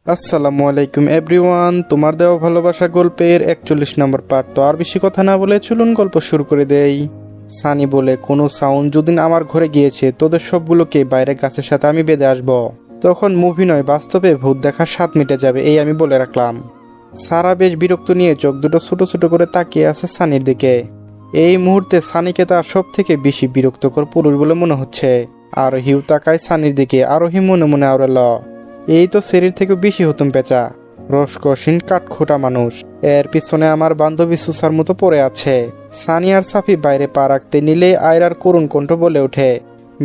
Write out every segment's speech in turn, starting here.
আসসালামু আলাইকুম এভরিওয়ান, তোমার দেওয়া ভালোবাসা গল্পের 41 নম্বর পার্ট। তো আর বেশি কথা না বলে চলুন গল্প শুরু করে দেই। সানি বলে, কোনো সাউন্ড যদি আমার ঘরে গিয়েছে তোদের সবগুলোকে বাইরে গাছের সাথে আমি বেঁধে আসবো। তখন মুভি নয়, বাস্তবে ভূত দেখার স্বাদ মিটে যাবে, এই আমি বলে রাখলাম। সারা বেশ বিরক্ত নিয়ে চোখ দুটো ছোট ছোট করে তাকিয়ে আছে সানির দিকে। এই মুহূর্তে সানিকে তার সব থেকে বেশি বিরক্তকর পুরুষ বলে মনে হচ্ছে। আরোহীও তাকায় সানির দিকে, আরোহী মনে মনে আওড়াল, এই তো শরীর থেকে বেশি হতুম পেঁচা, রসকসিন কাঠখোটা মানুষ, এর পিছনে আমার বান্ধবী সুসার মতো পড়ে আছে। সানি আর সাফি বাইরে পা রাখতে নিলে আয়রার করুণ কণ্ঠ বলে ওঠে,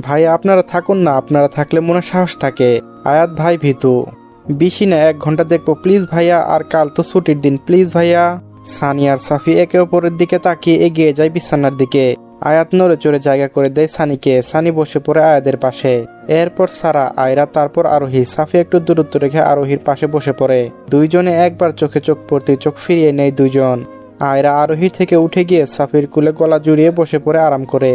ভাই আপনারা থাকুন না, আপনারা থাকলে মনে সাহস থাকে। আয়াত ভাই ভীতু, বেশি না 1 ঘন্টা দেখবো প্লিজ ভাইয়া, আর কাল তো ছুটির দিন প্লিজ ভাইয়া। সানি আর সাফি একে অপরের দিকে তাকিয়ে এগিয়ে যায় বিছানার দিকে। আয়াত নড়ে চড়ে জায়গা করে দেয় সানিকে। সানি বসে পড়ে আয়াদের পাশে। এরপর সারা, আয়রা, তারপর আরোহী। সাফি একটু দূরত্ব রেখে আরোহীর পাশে বসে পড়ে। দুইজনে একবার চোখে চোখ পড়তে চোখ ফিরিয়ে নেয় দুইজন। আয়রা আরোহীর থেকে উঠে গিয়ে সাফির কুলে গলা জুড়িয়ে বসে পড়ে আরাম করে।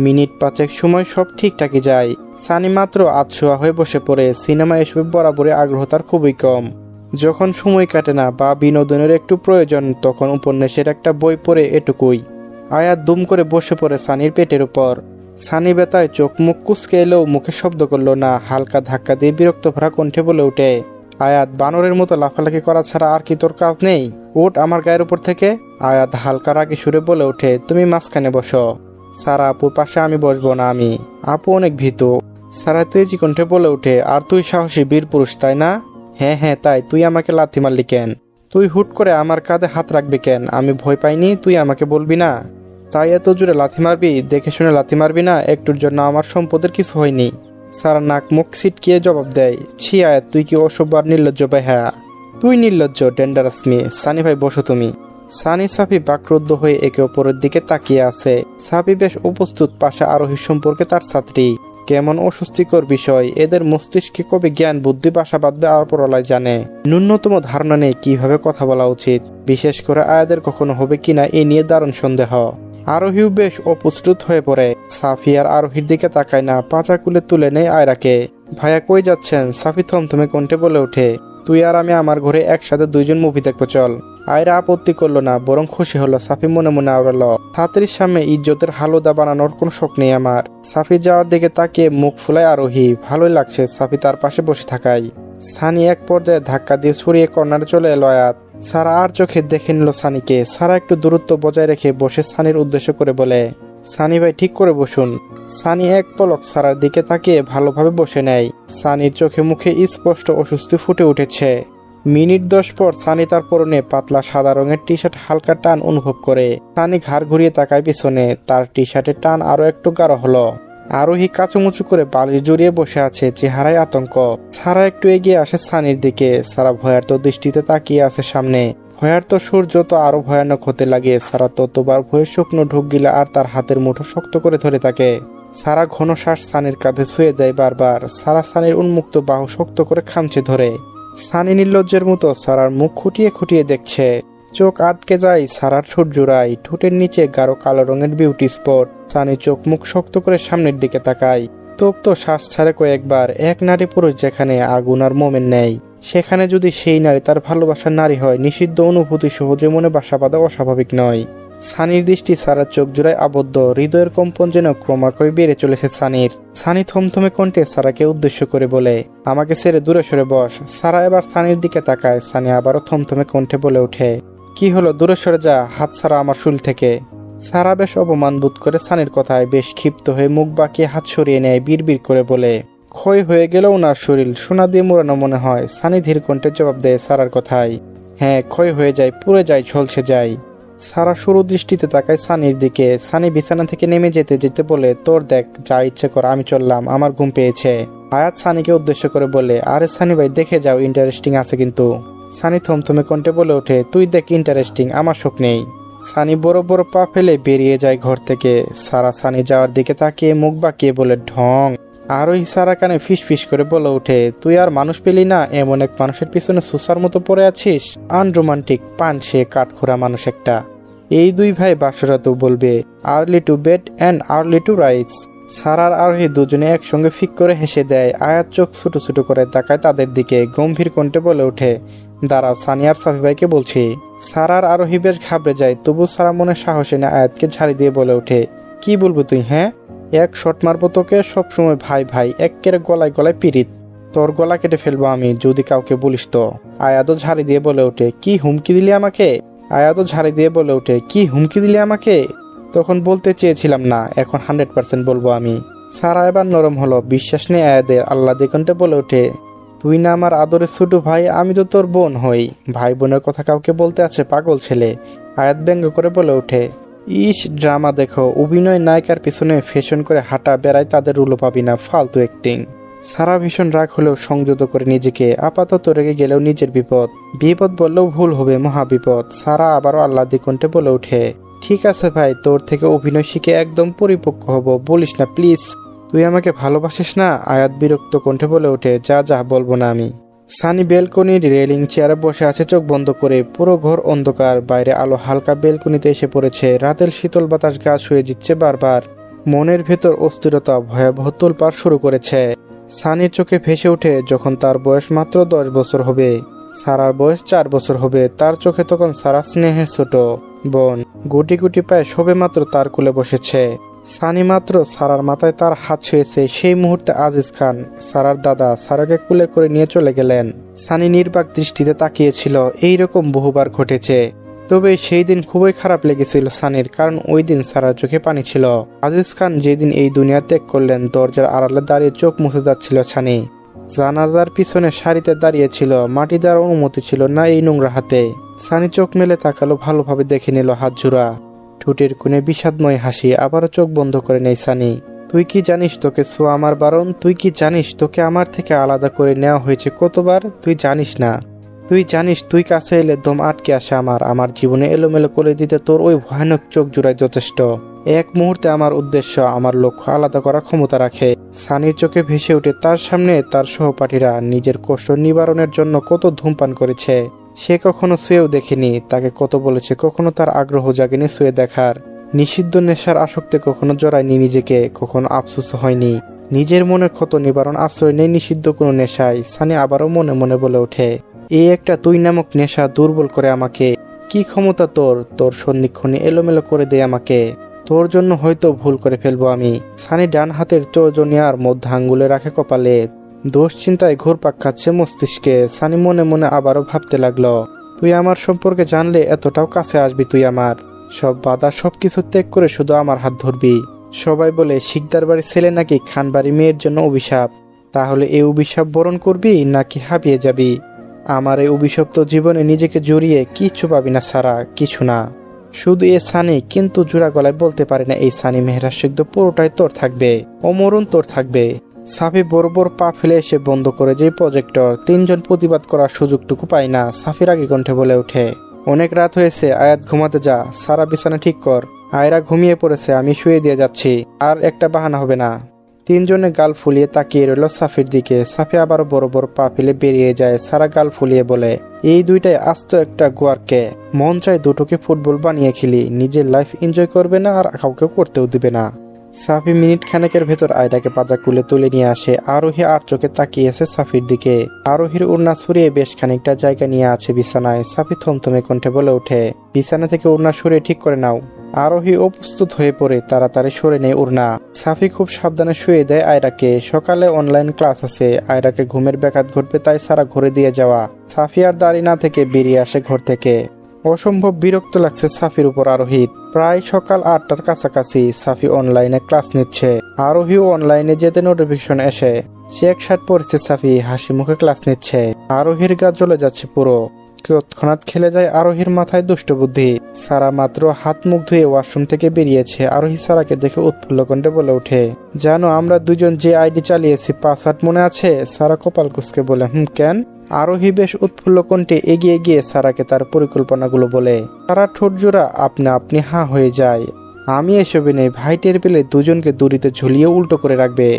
মিনিট 5 সময় সব ঠিকঠাকই যায়। সানি মাত্র আধশোয়া হয়ে বসে পড়ে। সিনেমা এসবে বরাবরই আগ্রহ তার খুবই কম। যখন সময় কাটে না বা বিনোদনের একটু প্রয়োজন, তখন উপন্যাসের একটা বই পড়ে এটুকুই। আয়াত দুম করে বসে পড়ে সানির পেটের উপর। সানি ব্যথায় চোখ মুখ কুচকে এলেও মুখে শব্দ করল না। হালকা ধাক্কা দিয়ে বিরক্ত ভরা কণ্ঠে বলে ওঠে, আয়াত বানরের মতো লাফালাফি করা ছাড়া আর কি তোর কাজ নেই? ওঠ আমার গায়ের উপর থেকে। আয়াত হালকা রাগে সুরে বলে ওঠে, তুমি মাঝখানে বসো। সারা আপুর পাশে আমি বসবো না। আমি আপু অনেক ভীতু। সারা তেজি কণ্ঠে বলে ওঠে, আর তুই সাহসী বীর পুরুষ তাই না? হ্যাঁ হ্যাঁ তাই। তুই আমাকে লাথি মারলি কেন? তুই হুট করে আমার কাঁধে হাত রাখবি কেন? আমি ভয় পাইনি, তুই আমাকে বলবি না? তাই এত জোরে লাথি মারবি? দেখে শুনে লাথি মারবি না? একটুর জন্য আমার সম্পদের কিছু হয়নি। সারা নাক মুখ ছিটকিয়ে জবাব দেয়, ছি আয়াত, তুই কি অসভ্য আর নির্লজ্জ ভাই? হ্যাঁ তুই নির্লজ্জ, ডেন্ডারাস মেয়ে। সানি ভাই বসো তুমি। সানি সাফি বাকরুদ্ধ হয়ে একে অপরের দিকে তাকিয়ে আছে। সাফি বেশ উপস্থিত, পাশে আরোহী সম্পর্কে তার ছাত্রী। কেমন অস্বস্তিকর বিষয়। এদের মস্তিষ্কে কবে জ্ঞান বুদ্ধি বাসা বাঁধবে আর পরলাই জানে। ন্যূনতম ধারণা নেই কিভাবে কথা বলা উচিত। বিশেষ করে আয়াদের কখনো হবে কিনা এ নিয়ে দারুণ সন্দেহ। আরোহীও বেশ অপ্রস্তুত হয়ে পড়ে। সাফি আর আরোহীর দিকে তাকায় না, পাঁচা কুলে তুলে নেয় আয়রাকে। ভাইয়া কই যাচ্ছেন? সাফি থমথমে কণ্ঠে বলে ওঠে, তুই আর আমি আমার ঘরে একসাথে 2জন মুভি দেখবো চল। আয়রা আপত্তি করলো না, বরং খুশি হলো। সাফি মনে মনে আওড়াল, ছাত্রীর সামনে ইজ্জতের হালুদা বানানোর কোনো শখ নেই আমার। সাফি যাওয়ার দিকে তাকিয়ে মুখ ফুলায় আরোহী। ভালোই লাগছে সাফি তার পাশে বসে থাকায়। সানি এক পর্যায়ে ধাক্কা দিয়ে সরিয়ে কর্নারে চলে এলো আয়াত। সারা আর চোখে দেখে নিল সানিকে। সারা একটু দূরত্ব বজায় রেখে বসে সানির উদ্দেশ্য করে বলে, সানি ভাই ঠিক করে বসুন। সানি এক পলক সারার দিকে তাকিয়ে ভালোভাবে বসে নেয়। সানির চোখে মুখে স্পষ্ট অস্বস্তি ফুটে উঠেছে। মিনিট 10 পর সানি তার পরনে পাতলা সাদা রঙের টি শার্ট হালকা টান অনুভব করে। সানি ঘাড় ঘুরিয়ে তাকায় পিছনে। তার টি শার্টের টান আরো একটু গাঢ় হলো। আরোহী কাচুমুচু করে বালিশ জড়িয়ে বসে আছে, চেহারায় আতঙ্ক। সারা একটু এগিয়ে আসে সানির দিকে। সারা ভয়ার্ত দৃষ্টিতে তাকিয়ে আছে সামনে। ভয়ার্ত সুর যত আরো ভয়ানক হতে লাগে, সারা ততবার ভয়ের শুকনো ঢুক গিলা আর তার হাতের মুঠো শক্ত করে ধরে থাকে। সারা ঘন শ্বাস সানির কাঁধে ছুঁয়ে দেয় বারবার। সারা সানির উন্মুক্ত বাহু শক্ত করে খামচে ধরে। সানি নির্লজ্জের মতো সারার মুখ খুঁটিয়ে খুঁটিয়ে দেখছে। চোখ আটকে যায় সারার ঠোঁট জোড়ায়। ঠোঁটের নিচে গাঢ় কালো রঙের বিউটি স্পট। সানি চোখ মুখ শক্ত করে সামনের দিকে তাকায়। তপ্ত শ্বাস ছাড়ে কয়েকবার। এক নারী পুরুষ যেখানে আগুন আর মোমেন নেই, সেখানে যদি সেই নারী তার ভালোবাসার নারী হয়, নিষিদ্ধ অনুভূতি সহজে মনে বাসা বাঁধা অস্বাভাবিক নয়। সানির দৃষ্টি সারার চোখ জোড়ায় আবদ্ধ। হৃদয়ের কম্পন যেন ক্রমাক্রমে বেড়ে চলেছে সানির। সানি থমথমে কণ্ঠে সারাকে উদ্দেশ্য করে বলে, আমাকে ছেড়ে দূরে সরে বস। সারা এবার সানির দিকে তাকায়। সানি আবারও থমথমে কণ্ঠে বলে ওঠে, কি হলো? দূরে সরে যা, হাত ছাড়া আমার শুল থেকে। সারা বেশ অপমান বোধ করে সানির কথায়। বেশ ক্ষিপ্ত হয়ে মুখ বাঁকিয়ে হাত সরিয়ে নেয়। বিড়বিড় করে বলে, ক্ষয় হয়ে গেল ওনার শরীর, সোনা দিয়ে মোড়ানো মনে হয়। সানি ধীর কণ্ঠে জবাব দেয় সারার কথায়, হ্যাঁ ক্ষয় হয়ে যায়, পুড়ে যায়, ঝলসে যায়। সারা সরু দৃষ্টিতে তাকায় সানির দিকে। সানি বিছানা থেকে নেমে যেতে যেতে বলে, তোর দেখ, যা ইচ্ছে কর, আমি চললাম, আমার ঘুম পেয়েছে। আয়াত সানিকে উদ্দেশ্য করে বলে, আরে সানি ভাই দেখে যাও, ইন্টারেস্টিং আছে কিন্তু। সানি থমথমে কণ্ঠে বলে ওঠে, তুই দেখ ইন্টারেস্টিং, আমার শোক নেই। সানি বড় বড় পা ফেলে বেরিয়ে যায় ঘর থেকে। সারা সানি যাওয়ার দিকে তাকিয়ে মুখ বাঁকিয়ে বলে, ঢং। আরোহী সারা কানে ফিস ফিস করে বলে ওঠে, তুই আর মানুষ পেলি না? এমন এক মানুষের পিছনে সুসার মতো পড়ে আছিস। আনরোমান্টিক পানসে কাঠখোরা মানুষ একটা। এই দুই ভাই বাসরাতেও বলবে, early to bed and early to rise. Sara আর আরোহী দুজনে একসঙ্গে ফিক করে হেসে দেয়। আয়াত চোখ ছোট ছোট করে তাকায় তাদের দিকে, গম্ভীর কণ্ঠে বলে ওঠে, দাঁড়াও, সানি আর সাফি ভাইকে বলছি। সারা আর আরোহী বেশ ঘাবড়ে যায়, তবু সারা মনে সাহস এনে আয়াতকে ঝাড়ি দিয়ে বলে ওঠে, কি বলবো তুই? হ্যাঁ, এক শট মারবো তোকে, সবসময় ভাই ভাই, একেবারে গলায় গলায় পিরিত, তোর গলা কেটে ফেলবো আমি যদি কাউকে বলিস তো। আয়াতও ঝাড়ি দিয়ে বলে ওঠে, কি হুমকি দিলি আমাকে? আয়াতও ঝাড়ি দিয়ে বলে ওঠে, কি হুমকি দিলি আমাকে? তখন বলতে চেয়েছিলাম না, এখন 100% বলবো আমি। সারা এবার নরম হলো, বিশ্বাস নেই আয়াদের, আল্লাহ দেখন্টে বলে ওঠে, তুই না আমার আদরের ছোট ভাই, আমি তো তোর বোন হই, ভাই বোনের কথা কাউকে বলতে আছে পাগল ছেলে। আয়াত ব্যঙ্গ করে বলে ওঠে, ইস ড্রামা দেখো, অভিনয় নায়িকার পিছনে ফ্যাশন করে হাঁটা বেড়ায়, তাদের রুলো পাবি না, ফালতু অ্যাক্টিং। সারা ভীষণ রাগ হলেও সংযত করে নিজেকে, আপাতত রেগে গেলেও নিজের বিপদ, বিপদ বললেও ভুল হবে, মহাবিপদ। সারা আবারও আল্লাহ দিকন্টে বলে ওঠে, ঠিক আছে ভাই, তোর থেকে অভিনয় শিখে একদম পরিপক্ক হব, বলিস না প্লিজ, তুই আমাকে ভালোবাসিস না? আয়াত বিরক্ত কণ্ঠে বলে ওঠে, যা যা, বলবো না আমি। সানি বেলকনির রেলিং চেয়ারে বসে আছে চোখ বন্ধ করে, পুরো ঘর অন্ধকার, বাইরে আলো হালকা বেলকনিতে এসে পড়েছে, রাতের শীতল বাতাস গা ছুঁয়ে দিচ্ছে বারবার, মনের ভেতর অস্থিরতা ভয়াবহ তোলপাড় শুরু করেছে। সানির চোখে ভেসে ওঠে যখন তার বয়স মাত্র 10 বছর হবে, সারার বয়স 4 বছর হবে, তার চোখে তখন সারা স্নেহের ছোট বোন, গুটি গুটি পায়ে সবে মাত্র তার কোলে বসেছে। সানি মাত্র সারার মাথায় তার হাত ছুঁয়েছে, সেই মুহূর্তে আজিজ খান, সারার দাদা, সারাকে কুলে করে নিয়ে চলে গেলেন। সানি নির্বাক দৃষ্টিতে তাকিয়েছিল, এইরকম বহুবার ঘটেছে, তবে সেই দিন খুবই খারাপ লেগেছিল সানির, কারণ ওই দিন সারার চোখে পানি ছিল। আজিজ খান যেদিন এই দুনিয়া ত্যাগ করলেন, দরজার আড়ালে দাঁড়িয়ে চোখ মুছে যাচ্ছিল সানি, জানাজার পিছনে সারিতে দাঁড়িয়েছিল, মাটি দেওয়ার অনুমতি ছিল না এই নোংরা হাতে। সানি চোখ মেলে তাকালো, ভালোভাবে দেখে নিল হাত জোড়া, ঠোঁটের কোণে বিষাদময় হাসি, আবারও চোখ বন্ধ করে নেই সানি। তুই কি জানিস তোকে ছোঁয়া আমার বারণ? তুই কি জানিস তোকে আমার থেকে আলাদা করে নেওয়া হয়েছে কতবার? তুই জানিস না? তুই জানিস তুই কাছে এলে দম আটকে আসে আমার জীবনে এলোমেলো করে দিতে তোর ওই ভয়ানক চোখ জোড়াই যথেষ্ট। এক মুহূর্তে আমার উদ্দেশ্য, আমার লক্ষ্য আলাদা করার ক্ষমতা রাখে। সানির চোখে ভেসে ওঠে তার সামনে তার সহপাঠীরা নিজের কষ্ট নিবারণের জন্য কত ধূমপান করেছে, সে কখনো শুয়েও দেখেনি, তাকে কত বলেছে, কখনো তার আগ্রহ জাগেনি শুয়ে দেখার। নিষিদ্ধ নেশার আসক্তে কখনো জড়ায়নি নিজেকে, কখনো আফসোস হয়নি, নিজের মনের ক্ষত নিবারণ আশ্রয় নেই নিষিদ্ধ কোনো নেশায়। সানি আবারও মনে মনে বলে ওঠে, এই একটা তুই নামক নেশা দুর্বল করে আমাকে, কি ক্ষমতা তোর, তোর সন্নিক্ষণে এলোমেলো করে দে আমাকে, তোর জন্য হয়তো ভুল করে ফেলবো আমি। সানি ডান হাতের তর্জনিয়ার মধ্যে আঙ্গুলে রাখে কপালে, দোষ চিন্তায় ঘুরপাক খাচ্ছে মস্তিষ্কে। সানি মনে মনে আবারও ভাবতে লাগলো, তুই আমার সম্পর্কে জানলে এতটাও কাছে আসবি তুই আমার, সব বাধা সবকিছু ত্যাগ করে শুধু আমার হাত ধরবি। সবাই বলে শিকদার বাড়ির ছেলে নাকি খানবাড়ি মেয়ের জন্য অভিশাপ, তাহলে এই অভিশাপ বরণ করবি নাকি হাঁপিয়ে যাবি? আমার এই অভিশপ্ত জীবনে নিজেকে জড়িয়ে কিচ্ছু পাবি না সারা, কিছু না, শুধু এ সানি। কিন্তু জোড়া গলায় বলতে পারে না, এই সানি মেহরাজ সিদ্ধ পুরোটাই তোর থাকবে, অমরণ তোর থাকবে। সাফি বড় পা ফেলে এসে বন্ধ করে যে প্রজেক্টর, তিনজন প্রতিবাদ করার সুযোগটুকু পায় না। সাফি রাগী কণ্ঠে বলে ওঠে, অনেক রাত হয়েছে, আয়াত ঘুমাতে যা, সারা বিছানা ঠিক কর, আয়রা ঘুমিয়ে পড়েছে, আমি শুয়ে দিয়ে যাচ্ছি, আর একটা বাহানা হবে না। তিনজনে গাল ফুলিয়ে তাকিয়ে রইল সাফির দিকে। সাফি আবার বড় পা ফেলে বেরিয়ে যায়। সারা গাল ফুলিয়ে বলে, এই দুইটাই আস্ত একটা গোয়ারকে, মন চায় দুটোকে ফুটবল বানিয়ে খেলি, নিজের লাইফ এনজয় করবে না আর কাউকে করতেও দিবে না। সাফি মিনিট খানেকের ভেতর আয়রাকে পাজা কুলে তুলে নিয়ে আসে। আরোহী আর চোখে তাকিয়ে আছে সাফির দিকে। আরোহীর ওড়না সরিয়ে বেশ খানিকটা জায়গা নিয়ে আছে বিছানায়। সাফি থমথমে কণ্ঠে বলে ওঠে, বিছানা থেকে ওড়না সরিয়ে ঠিক করে নাও। আরোহী অপ্রস্তুত হয়ে পড়ে তাড়াতাড়ি সরে নেয় ওড়না। সাফি খুব সাবধানে শুয়ে দেয় আয়রাকে। সকালে অনলাইন ক্লাস আছে, আয়রাকে ঘুমের ব্যাঘাত ঘটবে তাই সারা ঘরে দিয়ে যাওয়া। সাফি আর দাঁড়ি না থেকে বেরিয়ে আসে ঘর থেকে। অসম্ভব বিরক্ত লাগছে সাফির উপর আরোহীর। প্রায় সকাল 8টার কাছাকাছি সাফি অনলাইনে ক্লাস নিচ্ছে। আরোহীও অনলাইনে যেতে নোটিফিকেশন এসে সে এক শার্ট পরেছে। সাফি হাসি মুখে ক্লাস নিচ্ছে। আরোহীর গা জ্বলে যাচ্ছে পুরো। তৎক্ষণাৎ খেলে যায় আরোহীর মাথায় দুষ্ট বুদ্ধি। সারা মাত্র হাত মুখ ধুয়ে ওয়াশরুম থেকে বেরিয়েছে। আরোহী সারাকে দেখে উৎফুল্ল কণ্ঠে বলে ওঠে, জানো আমরা দুজন যে আইডি চালিয়েছি পাসওয়ার্ড মনে আছে? সারা কপাল কুঁচকে বলে, কেন? আরোহী বেশ উৎফুল্ল কণ্ঠে এগিয়ে গিয়ে সারাকে তার পরিকল্পনাগুলো বলে। সারা ঠোঁট জোড়া আপনা আপনি হাঁ হয়ে যায়। আমি এসবে নেই, ভাই টের পেলে দুজনকে দড়িতে ঝুলিয়ে উল্টো করে রাখবে।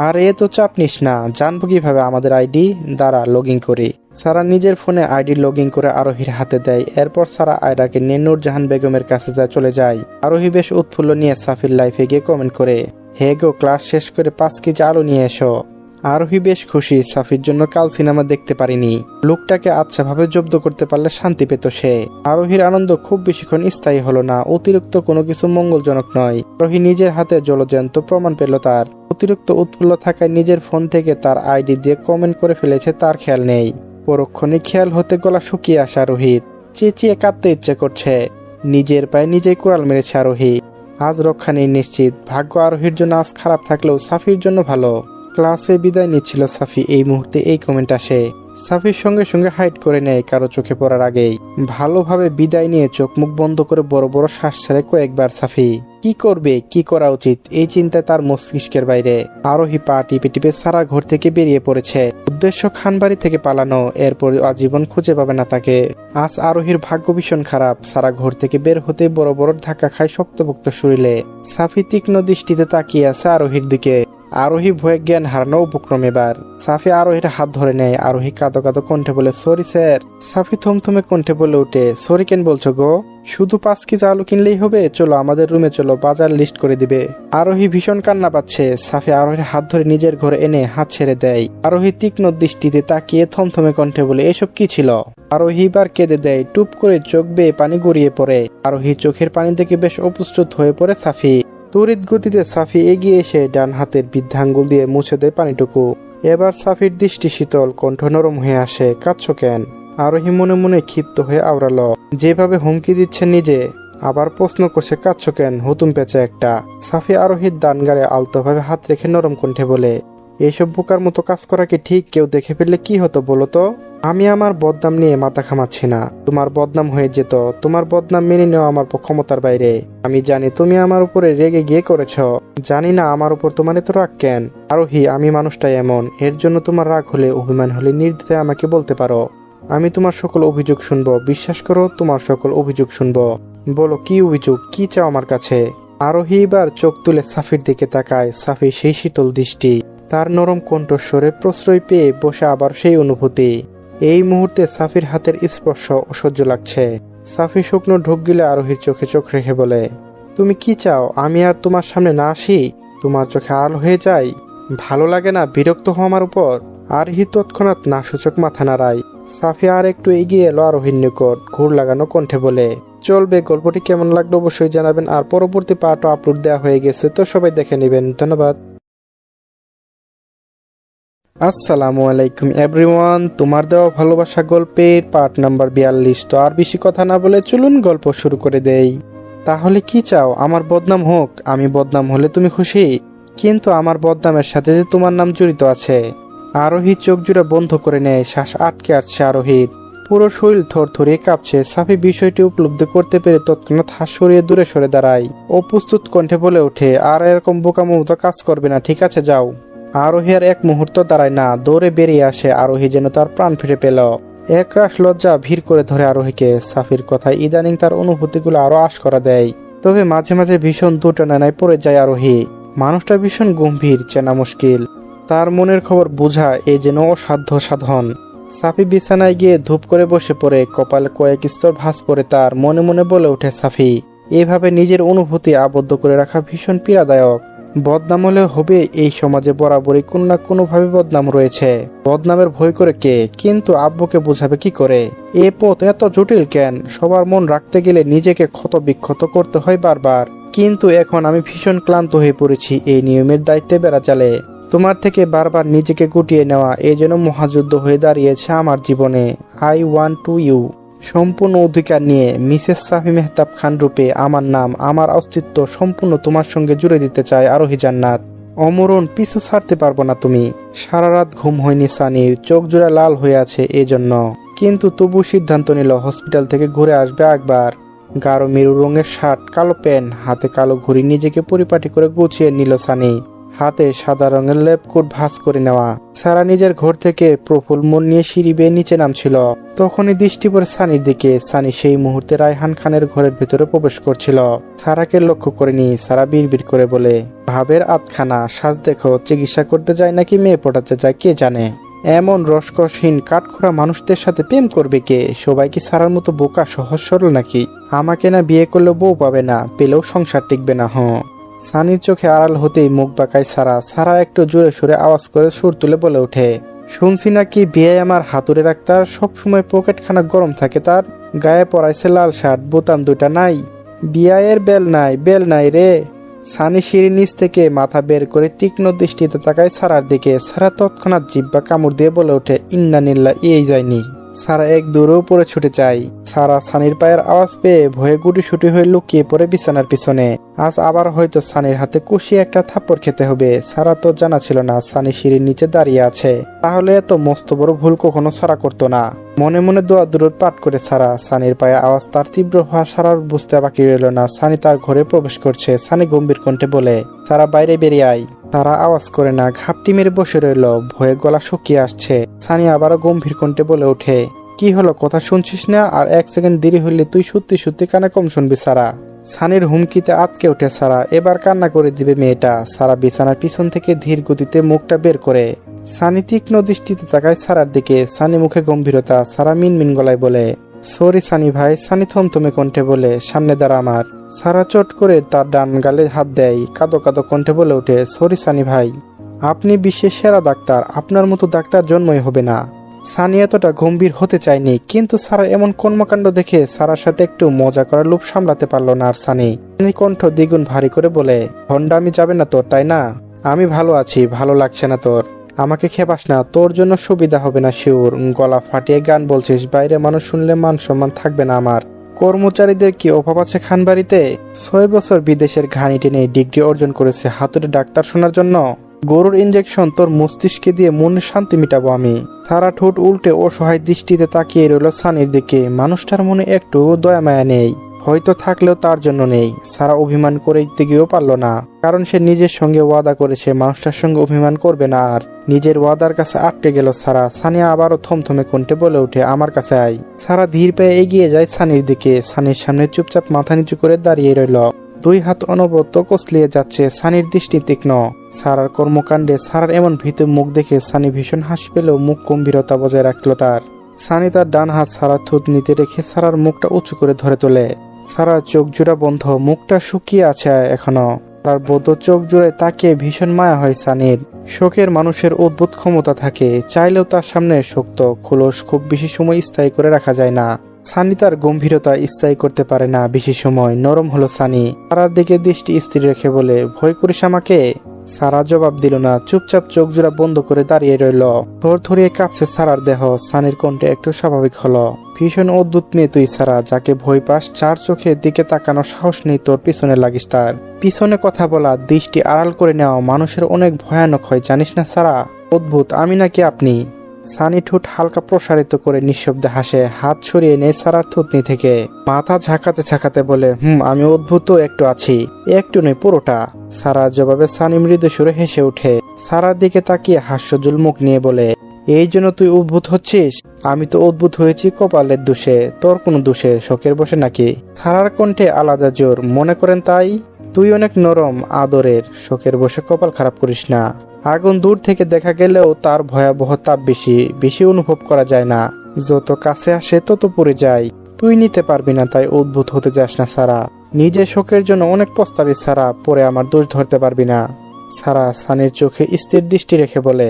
আর এ তো চাপ নিস না, জানবো কিভাবে আমাদের আইডি? দ্বারা লগ ইন করি। সারা নিজের ফোনে আইডি লগ ইন করে আরোহীর হাতে দেয়। এরপর সারা আয়রাকে নিয়ে নূরজাহান বেগমের কাছে চলে যায়। আরোহী বেশ উৎফুল্ল নিয়ে সাফির লাইফে গিয়ে কমেন্ট করে, হে গো, ক্লাস শেষ করে 5 কেজি আলু নিয়ে এসো। আরোহী বেশ খুশি, সাফির জন্য কাল সিনেমা দেখতে পারিনি। লোকটাকে আচ্ছা ভাবে জব্দ করতে পারলে শান্তি পেত সে। আরোহীর আনন্দ খুব বেশিক্ষণ স্থায়ী হলো না। অতিরিক্ত কোনো কিছু মঙ্গলজনক নয়। আরোহী নিজের হাতে জলজ্যান্ত প্রমাণ পেল তার। অতিরিক্ত উৎফুল্ল থাকায় নিজের ফোন থেকে তার আইডি দিয়ে কমেন্ট করে ফেলেছে, তার খেয়াল নেই। পরক্ষণে খেয়াল হতে গলা শুকিয়ে আসে আরোহীর। চেঁচিয়ে কাঁদতে ইচ্ছে করছে। নিজের পায়ে নিজেই কুড়াল মেরেছে আরোহী। আজ রক্ষা নেই নিশ্চিত। ভাগ্য আরোহীর জন্য আজ খারাপ থাকলেও সাফির জন্য ভালো। ক্লাসে বিদায় নিচ্ছিল সাফি, এই মুহূর্তে এই কমেন্ট আসে। সাফির সঙ্গে সঙ্গে হাইড করে নেয় কারো চোখে পড়ার আগেই। ভালোভাবে বিদায় নিয়ে চোখ মুখ বন্ধ করে বড় বড় শ্বাস ছেড়ে কয়েকবার সাফি। কি করবে, কি করা উচিত, এই চিন্তায় তার মস্তিষ্কের বাইরে। আরোহী পা টিপে টিপে সারার ঘর থেকে বেরিয়ে পড়েছে। উদ্দেশ্য খানবাড়ি থেকে পালানো, এরপর আজীবন খুঁজে পাবে না তাকে। আজ আরোহীর ভাগ্য ভীষণ খারাপ। সারা ঘর থেকে বের হতে বড় বড় ধাক্কা খায় শক্তপোক্ত শরীরে। সাফি তীক্ষ্ণ দৃষ্টিতে তাকিয়ে আছে আরোহীর দিকে। আরোহী ভয়ে জ্ঞান হারানো উপক্রম এবার। সাফি আরোহীর হাত ধরে নেয়। আরোহী কাঁদো কাঁদো কণ্ঠে বলে, সরি স্যার। সাফি থমথমে কণ্ঠে বলে ওঠে, সরি কেন বলছো গো? শুধু 5 কেজি আলু কিনলেই হবে? চলো আমাদের রুমে চলো, বাজার লিস্ট করে দিবে। আরোহী ভীষণ কান্না পাচ্ছে। সাফি আরোহীর হাত ধরে নিজের ঘরে এনে হাত ছেড়ে দেয়। আরোহী তীক্ষ্ণ দৃষ্টিতে তাকিয়ে থমথমে কণ্ঠে বলে, এসব কি ছিল? আরোহী এবার কেঁদে দেয়। টুপ করে চোখ বেয়ে পানি গড়িয়ে পড়ে। আরোহী চোখের পানি দেখে বেশ অপ্রস্তুত হয়ে পড়ে সাফি। তড়িৎ গতিতে সাফি এগিয়ে এসে ডান হাতের বৃদ্ধাঙ্গুল দিয়ে মুছে দেয় পানিটুকু। এবার সাফির দৃষ্টি শীতল, কণ্ঠ নরম হয়ে আসে। কাঁদছো কেন? আরোহী মনে মনে ক্ষিপ্ত হয়ে আওড়ালো। যেভাবে হুমকি দিচ্ছে নিজে, আবার প্রশ্ন করছে কাঁদছো কেন, হুতুম পেঁচে একটা। সাফি আরোহীর ডান গাড়ে আলতোভাবে হাত রেখে নরম কণ্ঠে বলে, এইসব বোকার মতো কাজ করা কি ঠিক? কেউ দেখে ফেললে কি হতো বলো তো? আমি আমার বদনাম নিয়ে মাথা ঘামাচ্ছি না। তোমার বদনাম হয়ে যেত। তোমার বদনাম মেনে নেওয়া আমার ক্ষমতার বাইরে। আমি জানি তুমি আমার উপরে রেগে গিয়ে করেছ। জানি না আমার উপর তোমার এত রাগ কেন। আরোহী, আমি মানুষটাই এমন। এর জন্য তোমার রাগ হলে, অভিমান হলে নির্দ্বিধায় আমাকে বলতে পারো। আমি তোমার সকল অভিযোগ শুনবো। বিশ্বাস করো, তোমার সকল অভিযোগ শুনবো। বলো কি অভিযোগ, কি চাও আমার কাছে? আরোহী এবার চোখ তুলে সাফির দিকে তাকায়। সাফি সেই শীতল দৃষ্টি, তার নরম কণ্ঠস্বরে প্রশ্রয় পেয়ে বসে আবার সেই অনুভূতি। এই মুহূর্তে সাফির হাতের স্পর্শ অসহ্য লাগছে। সাফি শুকনো ঢোক গিলে আরোহীর চোখে চোখ রেখে বলে, তুমি কি চাও? আমি আর তোমার সামনে না আসি? তোমার চোখে আল হয়ে যাই? ভালো লাগে না? বিরক্ত হও আমার উপর? আরোহী তৎক্ষণাৎ না সূচক মাথা নাড়ায়। সাফি আর একটু এগিয়ে এলো আরোহীর নিকট, ঘুর লাগানো কণ্ঠে বলে, চলবে। গল্পটি কেমন লাগলো অবশ্যই জানাবেন। আর পরবর্তী পার্টও আপলোড দেওয়া হয়ে গেছে, তো সবাই দেখে নেবেন। ধন্যবাদ। আসসালামু আলাইকুম এভরিওয়ান, তোমার দেওয়া ভালোবাসা গল্পের পার্ট নাম্বার 42। তো আর বেশি কথা না বলে চলুন গল্প শুরু করে দেই। তাহলে কি চাও? আমার বদনাম হোক? আমি বদনাম হলে তুমি খুশি? কিন্তু আমার বদনামের সাথে যে তোমার নাম জড়িত আছে। আরোহী চোখ জুড়ে বন্ধ করে নেয়। শ্বাস আটকে আসছে আরোহীর। পুরো শরীর থরথরিয়ে কাঁপছে। সাফি বিষয়টি উপলব্ধি করতে পেরে তৎক্ষণাৎ হাত সরিয়ে দূরে সরে দাঁড়ায়। অপ্রস্তুত কণ্ঠে বলে ওঠে, আর এরকম বোকামো মতো কাজ করবে না, ঠিক আছে যাও। আরোহী আর এক মুহূর্ত দাঁড়ায় না, দৌড়ে বেরিয়ে আসে। আরোহী যেন তার প্রাণ ফিরে পেল। একরাশ লজ্জা ভিড় করে ধরে আরোহীকে। সাফির কথায় ইদানিং তার অনুভূতিগুলো আরো আশ করা দেয়। তবে মাঝে মাঝে ভীষণ দুটানায় পড়ে যায় আরোহী। মানুষটা ভীষণ গম্ভীর, চেনা মুশকিল। তার মনের খবর বোঝা এ যেন অসাধ্য সাধন। সাফি বিছানায় গিয়ে ধূপ করে বসে পড়ে। কপালে কয়েক স্তর ভাঁজ পড়ে তার। মনে মনে বলে ওঠে সাফি, এভাবে নিজের অনুভূতি আবদ্ধ করে রাখা ভীষণ পীড়াদায়ক। বদনাম হলে হবে, এই সমাজে বরাবরই কোনো না কোনো ভাবে বদনাম রয়েছে। বদনামের ভয় করে কে? কিন্তু আব্বুকে বোঝাবে কি করে? এ পথ এত জটিল কেন? সবার মন রাখতে গেলে নিজেকে ক্ষত বিক্ষত করতে হয় বারবার। কিন্তু এখন আমি ভীষণ ক্লান্ত হয়ে পড়েছি এই নিয়মের দায়িত্বে বেড়া চালে। তোমার থেকে বারবার নিজেকে গুটিয়ে নেওয়া এ যেন মহাযুদ্ধ হয়ে দাঁড়িয়েছে আমার জীবনে। I want to you. সম্পূর্ণ অধিকার নিয়ে মিসেস সাফি মেহতাব খান রূপে আমার নাম, আমার অস্তিত্ব সম্পূর্ণ তোমার সঙ্গে জুড়ে দিতে চায় আরোহী জান্নাত। অমরণ, পিছু ছাড়তে পারবো না তুমি। সারা রাত ঘুম হয়নি সানির, চোখ জোড়া লাল হয়ে আছে এজন্য। কিন্তু তবু সিদ্ধান্ত নিল হসপিটাল থেকে ঘুরে আসবে একবার। গাঢ় মেরু রঙের শার্ট, কালো প্যান্ট, হাতে কালো ঘড়ি, নিজেকে পরিপাটি করে গুছিয়ে নিল সানি। হাতে সাদা রঙের লেপকুট ভাঁজ করে নেওয়া। সারা নিজের ঘর থেকে প্রফুল মন নিয়ে সিঁড়ি বেয়ে নিচে নামছিল। তখনই দৃষ্টি পড়ে সানির দিকে। সানি সেই মুহূর্তে রায়হান খানের ঘরের ভিতরে প্রবেশ করছিল। সারাকে লক্ষ্য করেনি। সারা বিড়বিড় করে বলে, ভাবের আতখানা, সাজ দেখো। চিকিৎসা করতে যায় নাকি মেয়ে পটাতে যায় কে জানে। এমন রসকসহীন কাঠখোরা মানুষদের সাথে প্রেম করবে কে? সবাই কি সারার মতো বোকা সহজ সরল নাকি? আমাকে না বিয়ে করলেও বউ পাবে না, পেলেও সংসার টিকবে না। সানির চোখে আড়াল হতেই মুখ বাঁকায় সারা। সারা একটু জোরে সুরে আওয়াজ করে সুর তুলে বলে ওঠে, শুনছি নাকি বিয়ে আমার হাতুড়ে ডাক্তার, সবসময় পকেটখানা গরম থাকে তার, গায়ে পরাইছে লাল শার্ট, বোতাম দুটা নাই, বিয়ায়ের বেল নাই রে। সানি সিঁড়ির নিচ থেকে মাথা বের করে তীক্ষ্ণ দৃষ্টিতে তাকায় সারার দিকে। সারা তৎক্ষণাৎ জিহ্বা কামড় দিয়ে বলে ওঠে, ইন্নানিল্লাহ, এই যায়নি। সারা এক দূরে উপরে ছুটে যায়। সারা সানির পায়ের আওয়াজ পেয়ে ভয়ে গুটিসুটি হয়ে লুকিয়ে পড়ে বিছানার পিছনে। আজ আবার হয়তো সানির হাতে কষিয়ে একটা থাপ্পড় খেতে হবে। সারা তো জানা ছিল না সানি সিঁড়ির নিচে দাঁড়িয়ে আছে, তাহলে এত মস্ত বড় ভুল কখনো সারা করতো না। মনে মনে দোয়া দুরুদ পাঠ করে সারা। সানির পায়ে আওয়াজ তার তীব্র হওয়া সারার বুঝতে বাকি রইল না। সানি তার ঘরে প্রবেশ করছে। সানি গম্ভীর কণ্ঠে বলে, সারা বাইরে বেরিয়ে আয়। তারা আওয়াজ করে না, ঘাপটি মেরে বসে রইল, ভয়ে গলা শুকিয়ে আসছে। সানি আবারও গম্ভীর কণ্ঠে বলে ওঠে, কি হলো, কথা শুনছিস না? আর এক সেকেন্ড দেরি হইলে তুই সত্যি সত্যি কানে কম শুনবি সারা। সানির হুমকিতে আটকে ওঠে সারা। এবার কান্না করে দিবে মেয়েটা। সারা বিছানার পিছন থেকে ধীর গতিতে মুখটা বের করে। সানি তীক্ষ্ণ দৃষ্টিতে তাকায় সারার দিকে। সানি মুখে গম্ভীরতা। সারা মিনমিন গলায় বলে, সরি সানি ভাই। সানি থমথমে কণ্ঠে বলে, সামনে দাঁড়া আমার। সারা চট করে তার ডান গালে হাত দেয়। কাঁদো কাঁদো কণ্ঠে বলে ওঠে, সরি সানি ভাই, আপনি বিশ্বের সেরা ডাক্তার, আপনার মতো ডাক্তার জন্মই হবে না। সানি এতটা গম্ভীর হতে চায়নি, কিন্তু সারার এমন কর্মকাণ্ড দেখে সারার সাথে একটু মজা করার লোভ সামলাতে পারল না। আর সানি কণ্ঠ দ্বিগুণ ভারী করে বলে, ভন্ডা আমি যাবে না তোর, তাই না? আমি ভালো আছি, ভালো লাগছে না তোর, আমাকে খেপাস না, তোর জন্য সুবিধা হবে না শিওর। গলা ফাটিয়ে গান বলছিস, বাইরে মানুষ শুনলে মান সম্মান থাকবে না আমার। কর্মচারীদের কি অভাব আছে খানবাড়িতে? 6 বছর বিদেশের ঘানি টেনে ডিগ্রি অর্জন করেছে হাতুড়ে ডাক্তার শোনার জন্য? গরুর ইঞ্জেকশন তোর মস্তিষ্কে দিয়ে মনের শান্তি মিটাবো আমি। সারা ঠোঁট উল্টে অসহায় দৃষ্টিতে তাকিয়ে রইল সানির দিকে। মানুষটার মনে একটু দয়া মায়া নেই, হয়তো থাকলেও তার জন্য নেই। সারা অভিমান করে গিয়েও পারল না, কারণ সে নিজের সঙ্গে ওয়াদা করেছে মানুষটার সঙ্গে অভিমান করবে না। আর নিজের ওয়াদার কাছে আটকে গেল সারা। সানিয়া আবারও থমথমে কণ্ঠে বলে ওঠে, আমার কাছে আয়। সারা ধীর পায়ে এগিয়ে যায় সানির দিকে। সানির সামনে চুপচাপ মাথা নিচু করে দাঁড়িয়ে রইল। 2 হাত অনবরত কসলিয়ে যাচ্ছে। সানির দৃষ্টি তীক্ষ্ণ। সারার কর্মকাণ্ডে সারার এমন ভীত মুখ দেখে সানি ভীষণ হাসি পেলেও মুখ গম্ভীরতা বজায় রাখল তার। সানি তার ডান হাত সারার থুত নিতে রেখে সারার মুখটা উঁচু করে ধরে তোলে। সারা চোখ জোড়া বন্ধ, মুখটা শুকিয়ে আছে এখনো। তার বদ্ধ চোখ জোড়ায় তাকিয়ে ভীষণ মায়া হয় সানির। শোকের মানুষের অদ্ভুত ক্ষমতা থাকে, চাইলেও তার সামনে শক্ত খোলস খুব বেশি সময় স্থায়ী করে রাখা যায় না। সানি তার গম্ভীরতা স্থায়ী করতে পারে না বেশি সময়। নরম হলো সানি। সারার দিকে দৃষ্টি স্থির রেখে বলে, ভয় করিস আমাকে? সারা জবাব দিল না, চুপচাপ চোখ জোড়া বন্ধ করে দাঁড়িয়ে রইল। থরথরিয়ে কাঁপছে সারার দেহ। সানির কণ্ঠে একটু স্বাভাবিক হলো, ভীষণ অদ্ভুত মেয়ে তুই সারা, যাকে ভয় পাস। 4 চোখের দিকে তাকানো সাহস নেই তোর, পিছনে লাগিস তার। পিছনে কথা বলা, দৃষ্টি আড়াল করে নেওয়া মানুষের অনেক ভয়ানক হয়, জানিস না সারা? অদ্ভুত আমি নাকি আপনি? সানি ঠোঁট হালকা প্রসারিত করে নিঃশব্দে হাসে। হাত সরিয়ে নেয় সারার থুতনি থেকে। মাথা ঝাঁকাতে ঝাঁকাতে বলে, আমি অদ্ভুত একটু আছি, একটু নয় পুরোটা। সারার জবাবে সানি মৃদু সুরে হেসে ওঠে। সারার দিকে তাকিয়ে হাস্যজ্জ্বল মুখ নিয়ে বলে, এই জন্য তুই উদ্ভুত হচ্ছিস? আমি তো উদ্ভুত হয়েছি কপালের দোষে, তোর কোনো দোষে শখের বসে নাকি? সারার কণ্ঠে আলাদা জোর, মনে করেন তাই? তুই অনেক নরম আদরের, শখের বসে কপাল খারাপ করিস না। আগুন দূর থেকে দেখা গেলেও তার ভয়াবহ তাপ বেশি অনুভব করা যায় না। যত কাছে আসে তত পড়ে যায়। তুই নিতে পারবি না, তাই উদ্ভুত হতে যাস না সারা। নিজের শোকের জন্য অনেক পস্তাবি সারা, পরে আমার দোষ ধরতে পারবি না। সারা সানির চোখে স্থির দৃষ্টি রেখে বলে,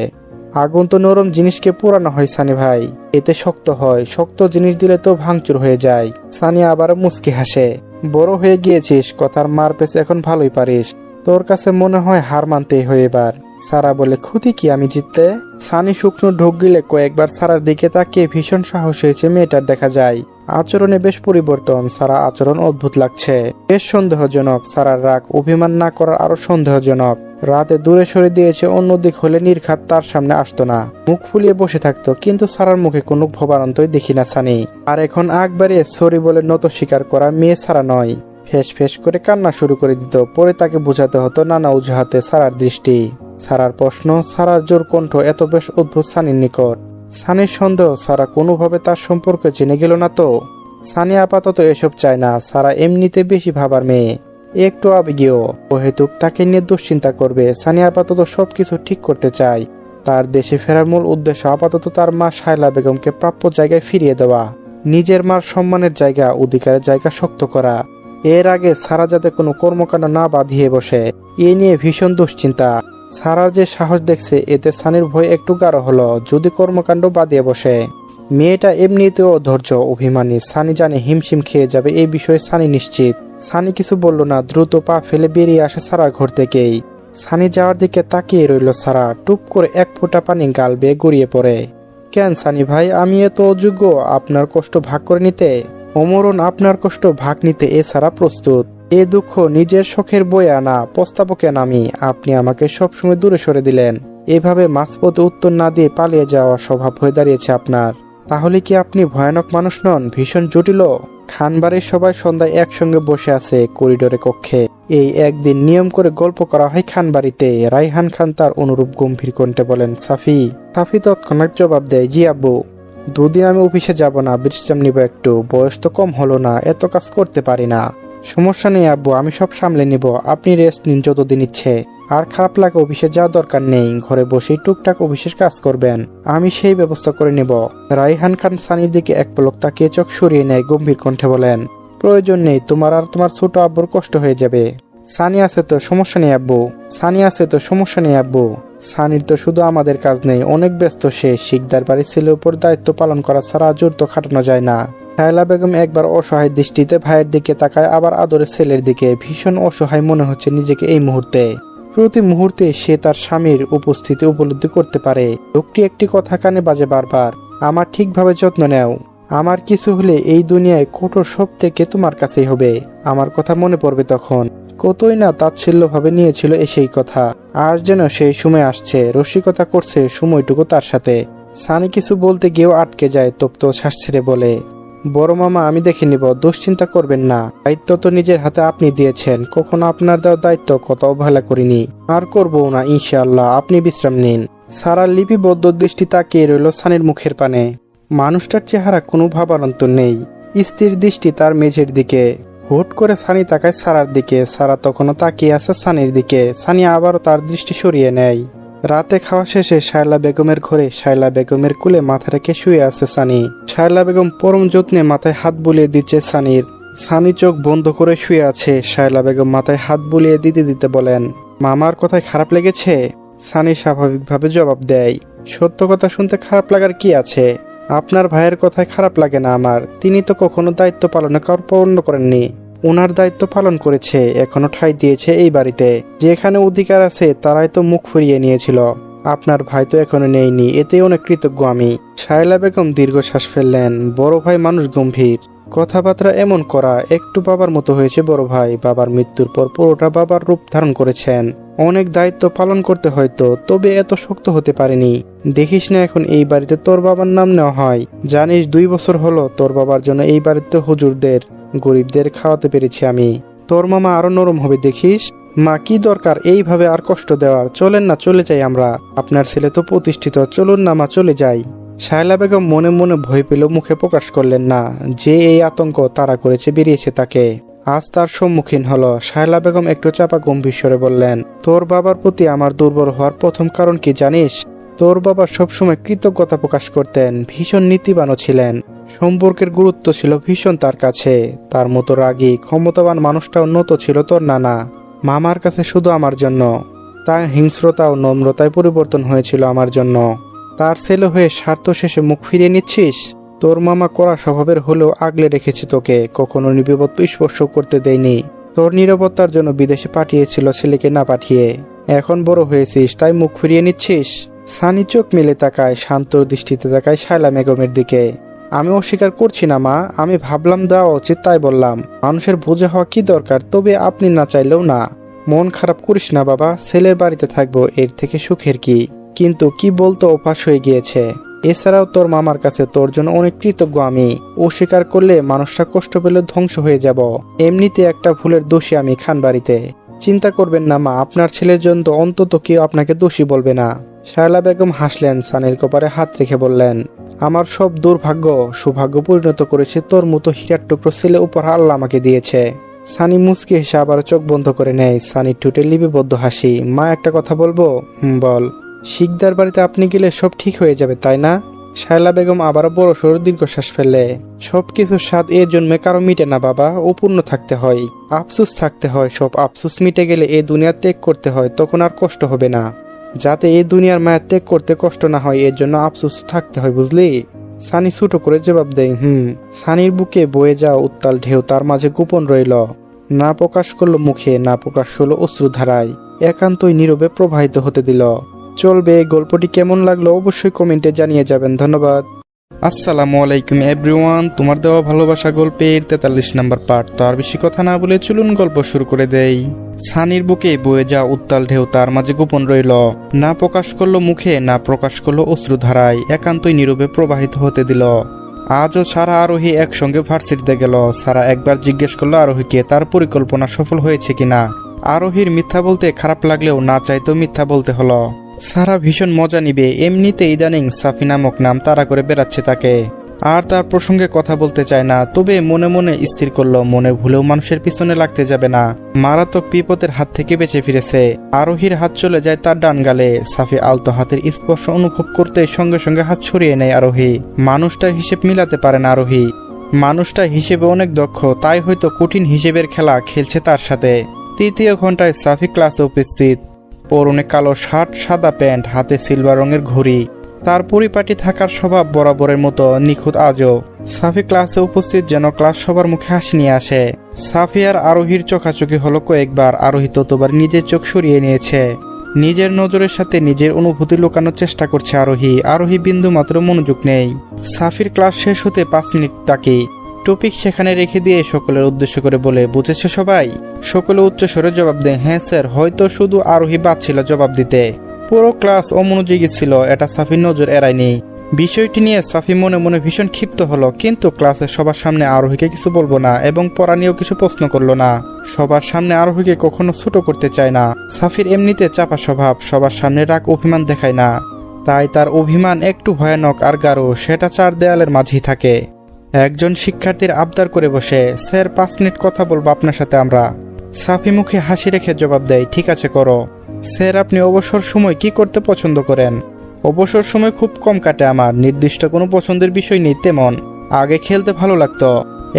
আগুন তো নরম জিনিসকে পোড়ানো হয় সানি ভাই, এতে শক্ত হয়। শক্ত জিনিস দিলে তো ভাঙচুর হয়ে যায়। সানি আবার মুচকি হাসে। বড় হয়ে গিয়েছিস, কথার মার পেছে এখন ভালোই পারিস। তোর কাছে মনে হয় হার মানতেই হয় এবার। সারা বলে, ক্ষতি কি আমি জিততে? সানি শুকনো ঢোক গিলে কয়েকবার সারার দিকে তাকিয়ে ভীষণ সাহস হয়েছে মেয়েটার দেখা যায়। আচরণে বেশ পরিবর্তন। সারা আচরণ অদ্ভুত লাগছে, বেশ সন্দেহজনক। সারার রাগ অভিমান না করার আরো সন্দেহজনক। রাতে দূরে সরে দিয়েছে, অন্যদিক হলে নির্ঘাত তার সামনে আসতো না, মুখ ফুলিয়ে বসে থাকতো। কিন্তু সারার মুখে কোনো ভবানন্তই দেখি না সানি। আর এখন আগ বাড়িয়ে সরি বলে নত স্বীকার করা মেয়ে সারা নয়। ফেস ফেস করে কান্না শুরু করে দিত। পরে তাকে বোঝাতে হতো নানা অজুহাতে সারার দৃষ্টি। সারার প্রশ্ন, সারার জোর কণ্ঠ এত বেশ অদ্ভুত সানির নিকট। সানির সন্দেহ, সারা কোনোভাবে তার সম্পর্কে জেনে গেল না তো? সানি আপাতত এসব চায় না। সারা এমনিতে বেশি ভাবার মেয়ে, একটু আবেগীয়, অহেতুক তাকে নিয়ে দুশ্চিন্তা করবে। সানি আপাতত সবকিছু ঠিক করতে চায়। তার দেশে ফেরার মূল উদ্দেশ্য আপাতত তার মা শায়লা বেগমকে প্রাপ্য জায়গায় ফিরিয়ে দেওয়া, নিজের মার সম্মানের জায়গা, অধিকারের জায়গা শক্ত করা। এর আগে সারা যাতে কোনো কর্মকাণ্ড না বাঁধিয়ে বসে, এ নিয়ে ভীষণ দুশ্চিন্তা। সারার যে সাহস দেখছে এতে সানির ভয় একটু গাঢ় হলো, যদি কর্মকাণ্ড বাঁধিয়ে বসে। মেয়েটা এমনিতেও ধৈর্য অভিমানী, সানি জানে হিমশিম খেয়ে যাবে এই বিষয়ে সানি নিশ্চিত। সানি কিছু বলল না, দ্রুত পা ফেলে বেরিয়ে আসে সারার ঘর থেকেই। সানি যাওয়ার দিকে তাকিয়ে রইল সারা, টুপ করে এক ফোঁটা পানি গাল বেয়ে গড়িয়ে পড়ে। কেন সানি ভাই, আমি এত অযোগ্য আপনার কষ্ট ভাগ করে নিতে? অমরণ আপনার কষ্ট ভাগ নিতে এছাড়া প্রস্তুত। এ দুঃখ নিজের শখের বয়ে আনা, পস্তাবো কেন আমি? আপনি আমাকে সবসময় দূরে সরে দিলেন। এভাবে মাঝপথে উত্তর না দিয়ে পালিয়ে যাওয়া স্বভাব হয়ে দাঁড়িয়েছে আপনার। তাহলে কি আপনি ভয়ানক মানুষ নন, ভীষণ জটিল? খানবাড়ির সবাই সন্ধ্যায় একসঙ্গে বসে আছে করিডোরে কক্ষে। এই একদিন নিয়ম করে গল্প করা হয় খানবাড়িতে। রাইহান খান তার অনুরূপ গম্ভীর কণ্ঠে বলেন, সাফি। সাফি তৎক্ষণাৎ জবাব দেয়, জি আব্বু। দুদিন আমি অফিসে যাব না, বিশ্রাম নিব একটু। বয়স তো কম হলো না, এত কাজ করতে পারি না। সমস্যা নেই আব্বু, আমি সব সামলে নিব। আপনি রেস্ট নিন যতদিন ইচ্ছে। আর খারাপ লাগে অফিসে যাওয়ার দরকার নেই, ঘরে বসেই টুকটাক অফিসের কাজ করবেন, আমি সেই ব্যবস্থা করে নেব। রাইহান খান সানির দিকে এক পলক তাকিয়ে চোখ সরিয়ে নেয়, গম্ভীর কণ্ঠে বলেন, প্রয়োজন নেই, তোমার আর তোমার ছোট আব্বুর কষ্ট হয়ে যাবে। সানি আছে তো, সমস্যা নেই আব্বু। সানি আছে তো, সমস্যা নেই আব্বু। সানির তো শুধু আমাদের কাজ নেই, অনেক ব্যস্ত সে। শিকদার বাড়ির ছেলের উপর দায়িত্ব পালন করা ছাড়া জোর তো খাটানো যায় না। শায়লা বেগম একবার অসহায় দৃষ্টিতে ভাইয়ের দিকে তাকায়, আবার আদরের ছেলের দিকে। ভীষণ অসহায় মনে হচ্ছে নিজেকে এই মুহূর্তে। প্রতি মুহূর্তে সে তার স্বামীর উপস্থিতি উপলব্ধি করতে পারে। লোকটি একটি কথা কানে বাজে বারবার, আমার ঠিকভাবে যত্ন নেও। আমার কিছু হলে এই দুনিয়ায় কঠোর সব থেকে তোমার কাছেই হবে। আমার কথা মনে পড়বে তখন। কতই না তাচ্ছিল্যভাবে নিয়েছিল সেই কথা। আজ যেন সেই সময় আসছে, রসিকতা করছে সময়টুকু তার সাথে। সানি কিছু বলতে গিয়েও আটকে যায়, তপ্ত শ্বাস ছেড়ে বলে, বড় মামা আমি দেখে নিব, দুশ্চিন্তা করবেন না। দায়িত্ব তো নিজের হাতে আপনি দিয়েছেন, কখনো আপনার দেওয়া দায়িত্ব কত অবহেলা করিনি, আর করবো না ইনশাআল্লাহ। আপনি বিশ্রাম নিন। সারা লিপিবদ্ধ দৃষ্টি তাকিয়ে রইল সানির মুখের পানে। মানুষটার চেহারা কোনো ভাবান্তর নেই। স্থির দৃষ্টি তার মেঝের দিকে। হুট করে সানি তাকায় সারার দিকে। সারা তখনও তাকিয়ে আছে সানির দিকে। সানি আবারও তার দৃষ্টি সরিয়ে নেয়। রাতে খাওয়া শেষে শায়লা বেগমের ঘরে শায়লা বেগমের কুলে মাথা রেখে শুয়ে আছে সানি। শায়লা বেগম পরম যত্নে মাথায় হাত বুলিয়ে দিচ্ছে সানির। সানি চোখ বন্ধ করে শুয়ে আছে। শায়লা বেগম মাথায় হাত বুলিয়ে দিতে দিতে বলেন, মামার কথায় খারাপ লেগেছে? সানি স্বাভাবিকভাবে জবাব দেয়, সত্য কথা শুনতে খারাপ লাগার কি আছে? আপনার ভাইয়ের কথায় খারাপ লাগে না আমার। তিনি তো কখনো দায়িত্ব পালনে কার্পণ্য করেননি। ওনার দায়িত্ব পালন করেছে, এখনো ঠাঁই দিয়েছে এই বাড়িতে। যেখানে অধিকার আছে তারাই তো মুখ ফিরিয়ে নিয়েছিল। আপনার ভাই তো এখনো নেইনি, এতে অনেক কৃতজ্ঞ আমি। শায়লা বেগম দীর্ঘশ্বাস ফেললেন। বড় ভাই মানুষ গম্ভীর, কথাবার্তা এমন করা। একটু বাবার মতো হয়েছে বড় ভাই। বাবার মৃত্যুর পর পুরোটা বাবার রূপ ধারণ করেছেন। অনেক দায়িত্ব পালন করতে হয়তো, তবে এত শক্ত হতে পারেনি। দেখিস না এখন এই বাড়িতে তোর বাবার নাম নেওয়া হয়। জানিস 2 বছর হলো তোর বাবার জন্য এই বাড়িতে হুজুরদের, গরিবদের খাওয়াতে পেরেছি আমি। তোর মামা আরো নরম হবে দেখিস। মা কি দরকার এইভাবে আর কষ্ট দেওয়ার? চলেন না, চলে যাই আমরা। আপনার ছেলে তো প্রতিষ্ঠিত, চলুন না মা, চলে যাই। শায়লা বেগম মনে মনে ভয় পেল, মুখে প্রকাশ করলেন না। যে এই আতঙ্ক তাড়া করেছে বেরিয়েছে তাকে, আজ তার সম্মুখীন হলো। শায়লা বেগম একটু চাপা গম্ভীর স্বরে বললেন, তোর বাবার প্রতি আমার দুর্বল হওয়ার প্রথম কারণ কি জানিস? তোর বাবা সবসময় কৃতজ্ঞতা প্রকাশ করতেন, ভীষণ নীতিবানও ছিলেন। সম্পর্কের গুরুত্ব ছিল ভীষণ তার কাছে। তার মতো রাগী ক্ষমতাবান মানুষটাও নত ছিল তোর নানা। মামার কাছে শুধু আমার জন্য। তার হিংস্রতা ও নম্রতায় পরিবর্তন হয়েছিল আমার জন্য। তার ছেলে হয়ে স্বার্থ শেষে মুখ ফিরিয়ে নিচ্ছিস? তোর মামা কড়া স্বভাবের হলেও আগলে রেখেছে তোকে, কখনো নির্বিপদ স্পর্শ করতে দেয়নি। তোর নিরাপত্তার জন্য বিদেশে পাঠিয়েছিল ছেলেকে না পাঠিয়ে। এখন বড় হয়েছিস তাই মুখ ফিরিয়ে নিচ্ছিস? সানি চোখ মেলে তাকায়, শান্ত দৃষ্টিতে তাকায় শায়লা বেগমের দিকে। আমি অস্বীকার করছি না মা, আমি ভাবলাম দেওয়া উচিত তাই বললাম। মানুষের বোঝা হওয়া কি দরকার? তবে আপনি না চাইলেও না। মন খারাপ করিস না বাবা, ছেলের বাড়িতে থাকবো, এর থেকে সুখের কি? কিন্তু কি বলতো অভ্যাস হয়ে গিয়েছে। এছাড়াও তোর মামার কাছে তোর জন্য অনেক কৃতজ্ঞ আমি। অস্বীকার করলে মানুষটা কষ্ট পেলে ধ্বংস হয়ে যাব। এমনিতে একটা ভুলের দোষী আমি খান বাড়িতে। চিন্তা করবেন না মা, আপনার ছেলের জন্য অন্তত কেউ আপনাকে দোষী বলবে না। শায়লা বেগম হাসলেন, সানির কপারে হাত রেখে বললেন, আমার সব দুর্ভাগ্য সৌভাগ্য পরিণত করেছে তোর মতো হীরার টুকরো ছেলে উপর আল্লাহ আমাকে দিয়েছে। সানি মুচকি হেসে আবার চোখ বন্ধ করে নেয়। সানির ঠোঁটে লিপিবদ্ধ হাসি। মা একটা কথা বলবো? বল। শিকদার বাড়িতে আপনি গেলে সব ঠিক হয়ে যাবে তাই না? শায়লা বেগম আবার বড়সড় দীর্ঘশ্বাস ফেলে। সবকিছুর স্বাদ এ জন্মে কারো মিটে না বাবা, অপূর্ণ থাকতে হয়, আফসোস থাকতে হয়। সব আফসোস মিটে গেলে এই দুনিয়া ত্যাগ করতে হয়, তখন আর কষ্ট হবে না। যাতে এই দুনিয়ার মায়া ত্যাগ করতে কষ্ট না হয় এর জন্য আফসোস থাকতে হয়, বুঝলি? সানি ছোট করে জবাব দেয়, সানির বুকে বয়ে যাওয়া উত্তাল ঢেউ তার মাঝে গোপন রইল, না প্রকাশ করলো মুখে, না প্রকাশ করলো অশ্রুধারায়, একান্তই নীরবে প্রবাহিত হতে দিল। চলবে, গল্পটি কেমন লাগলো অবশ্যই কমেন্টে জানিয়ে যাবেন। ধন্যবাদ। আসসালামু আলাইকুম এভরিওয়ান, তোমার দেওয়া ভালোবাসা গল্পের 43 নম্বর পার্ট। তো আর বেশি কথা না বলে চলুন গল্প শুরু করে দেই। সানির বুকে বয়ে যা উত্তাল ঢেউ তার মাঝে গোপন রইল, না প্রকাশ করলো মুখে, না প্রকাশ করলো অশ্রুধারায়, একান্তই নীরবে প্রবাহিত হতে দিল। আজও সারা আরোহী একসঙ্গে ভার্সিটিতে গেল। সারা একবার জিজ্ঞেস করলো আরোহীকে তার পরিকল্পনা সফল হয়েছে কিনা। আরোহীর মিথ্যা বলতে খারাপ লাগলেও না চাইতেও মিথ্যা বলতে হলো। সারা ভীষণ মজা নিবে, এমনিতে ইদানিং সাফি নামক নাম তাড়া করে বেড়াচ্ছে তাকে, আর তার প্রসঙ্গে কথা বলতে চায় না। তবে মনে মনে স্থির করলো মনে ভুলেও মানুষের পিছনে লাগতে যাবে না। মারাত্মক বিপদের হাত থেকে বেঁচে ফিরেছে। আরোহীর হাত চলে যায় তার ডান গালে। সাফি আলতো হাতের স্পর্শ অনুভব করতে সঙ্গে সঙ্গে হাত ছড়িয়ে নেয় আরোহী। মানুষটার হিসেব মিলাতে পারে না আরোহী। মানুষটা হিসেবে অনেক দক্ষ, তাই হয়তো কঠিন হিসেবের খেলা খেলছে তার সাথে। তৃতীয় ঘন্টায় সাফি ক্লাসে উপস্থিত। পরনে কালো শার্ট, সাদা প্যান্ট, হাতে সিলভার রঙের ঘড়ি। তার পরিপাটি থাকার স্বভাব বরাবরের মতো নিখুঁত আজও। সাফি ক্লাসে উপস্থিত যেন ক্লাস সবার মুখে হাসি নিয়ে আসে। সাফি আর আরোহীর চোখাচোখি হলো কয়েকবার। আরোহী ততবার নিজের চোখ সরিয়ে নিয়েছে। নিজের নজরের সাথে নিজের অনুভূতি লুকানোর চেষ্টা করছে আরোহী বিন্দু মাত্র মনোযোগ নেই। সাফির ক্লাস শেষ হতে 5 মিনিট বাকি। টপিক সেখানে রেখে দিয়ে সকলের উদ্দেশ্য করে বলে, বুঝেছে সবাই? সকলে উচ্চস্বরে জবাব দেয়, হ্যাঁ স্যার। হয়তো শুধু আরোহী বাদ ছিল জবাব দিতে। পুরো ক্লাস অমনোযোগী ছিল, এটা সাফির নজর এড়ায়নি। বিষয়টি নিয়ে সাফি মনে মনে ভীষণ ক্ষিপ্ত হলো, কিন্তু ক্লাসের সবার সামনে আরোহীকে কিছু বলবো না এবং পড়া নিয়েও কিছু প্রশ্ন করলো না। সবার সামনে আরোহীকে কখনো ছোট করতে চায় না। সাফির এমনিতে চাপা স্বভাব, সবার সামনে রাগ অভিমান দেখায় না। তাই তার অভিমান একটু ভয়ানক আর গাঢ়, সেটা 4 দেয়ালের মাঝেই থাকে। একজন শিক্ষার্থীর আবদার করে বসে, স্যার 5 মিনিট কথা বলবো আপনার সাথে আমরা। সাফি মুখে হাসি রেখে জবাব দেয়, ঠিক আছে করো। স্যার আপনি অবসর সময় কি করতে পছন্দ করেন? অবসর সময় খুব কম কাটে আমার, নির্দিষ্ট কোনো পছন্দের বিষয় নেই তেমন। আগে খেলতে ভালো লাগতো,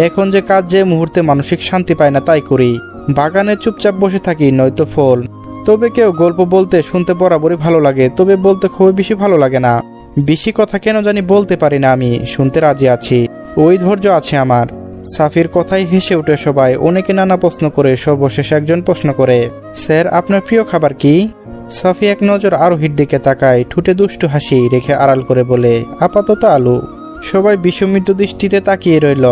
এখন যে কাজ যে মুহূর্তে মানসিক শান্তি পায় না তাই করি। বাগানে চুপচাপ বসে থাকি, নয়তো ফল। তবে কেউ গল্প বলতে শুনতে বরাবরই ভালো লাগে, তবে বলতে খুবই বেশি ভালো লাগে না। বেশি কথা কেন জানি বলতে পারি না আমি, শুনতে রাজি আছি, ওই ধৈর্য আছে আমার। সাফির কথাই হেসে উঠে সবাই। অনেকে নানা প্রশ্ন করে, সর্বশেষ একজন প্রশ্ন করে, স্যার আপনার প্রিয় খাবার কি? সাফি এক নজর আরোহীর দিকে তাকায়, ঠোঁটে দুষ্টু হাসি রেখে আড়াল করে বলে, আপাতত আলু। সবাই বিস্মিত দৃষ্টিতে তাকিয়ে রইল।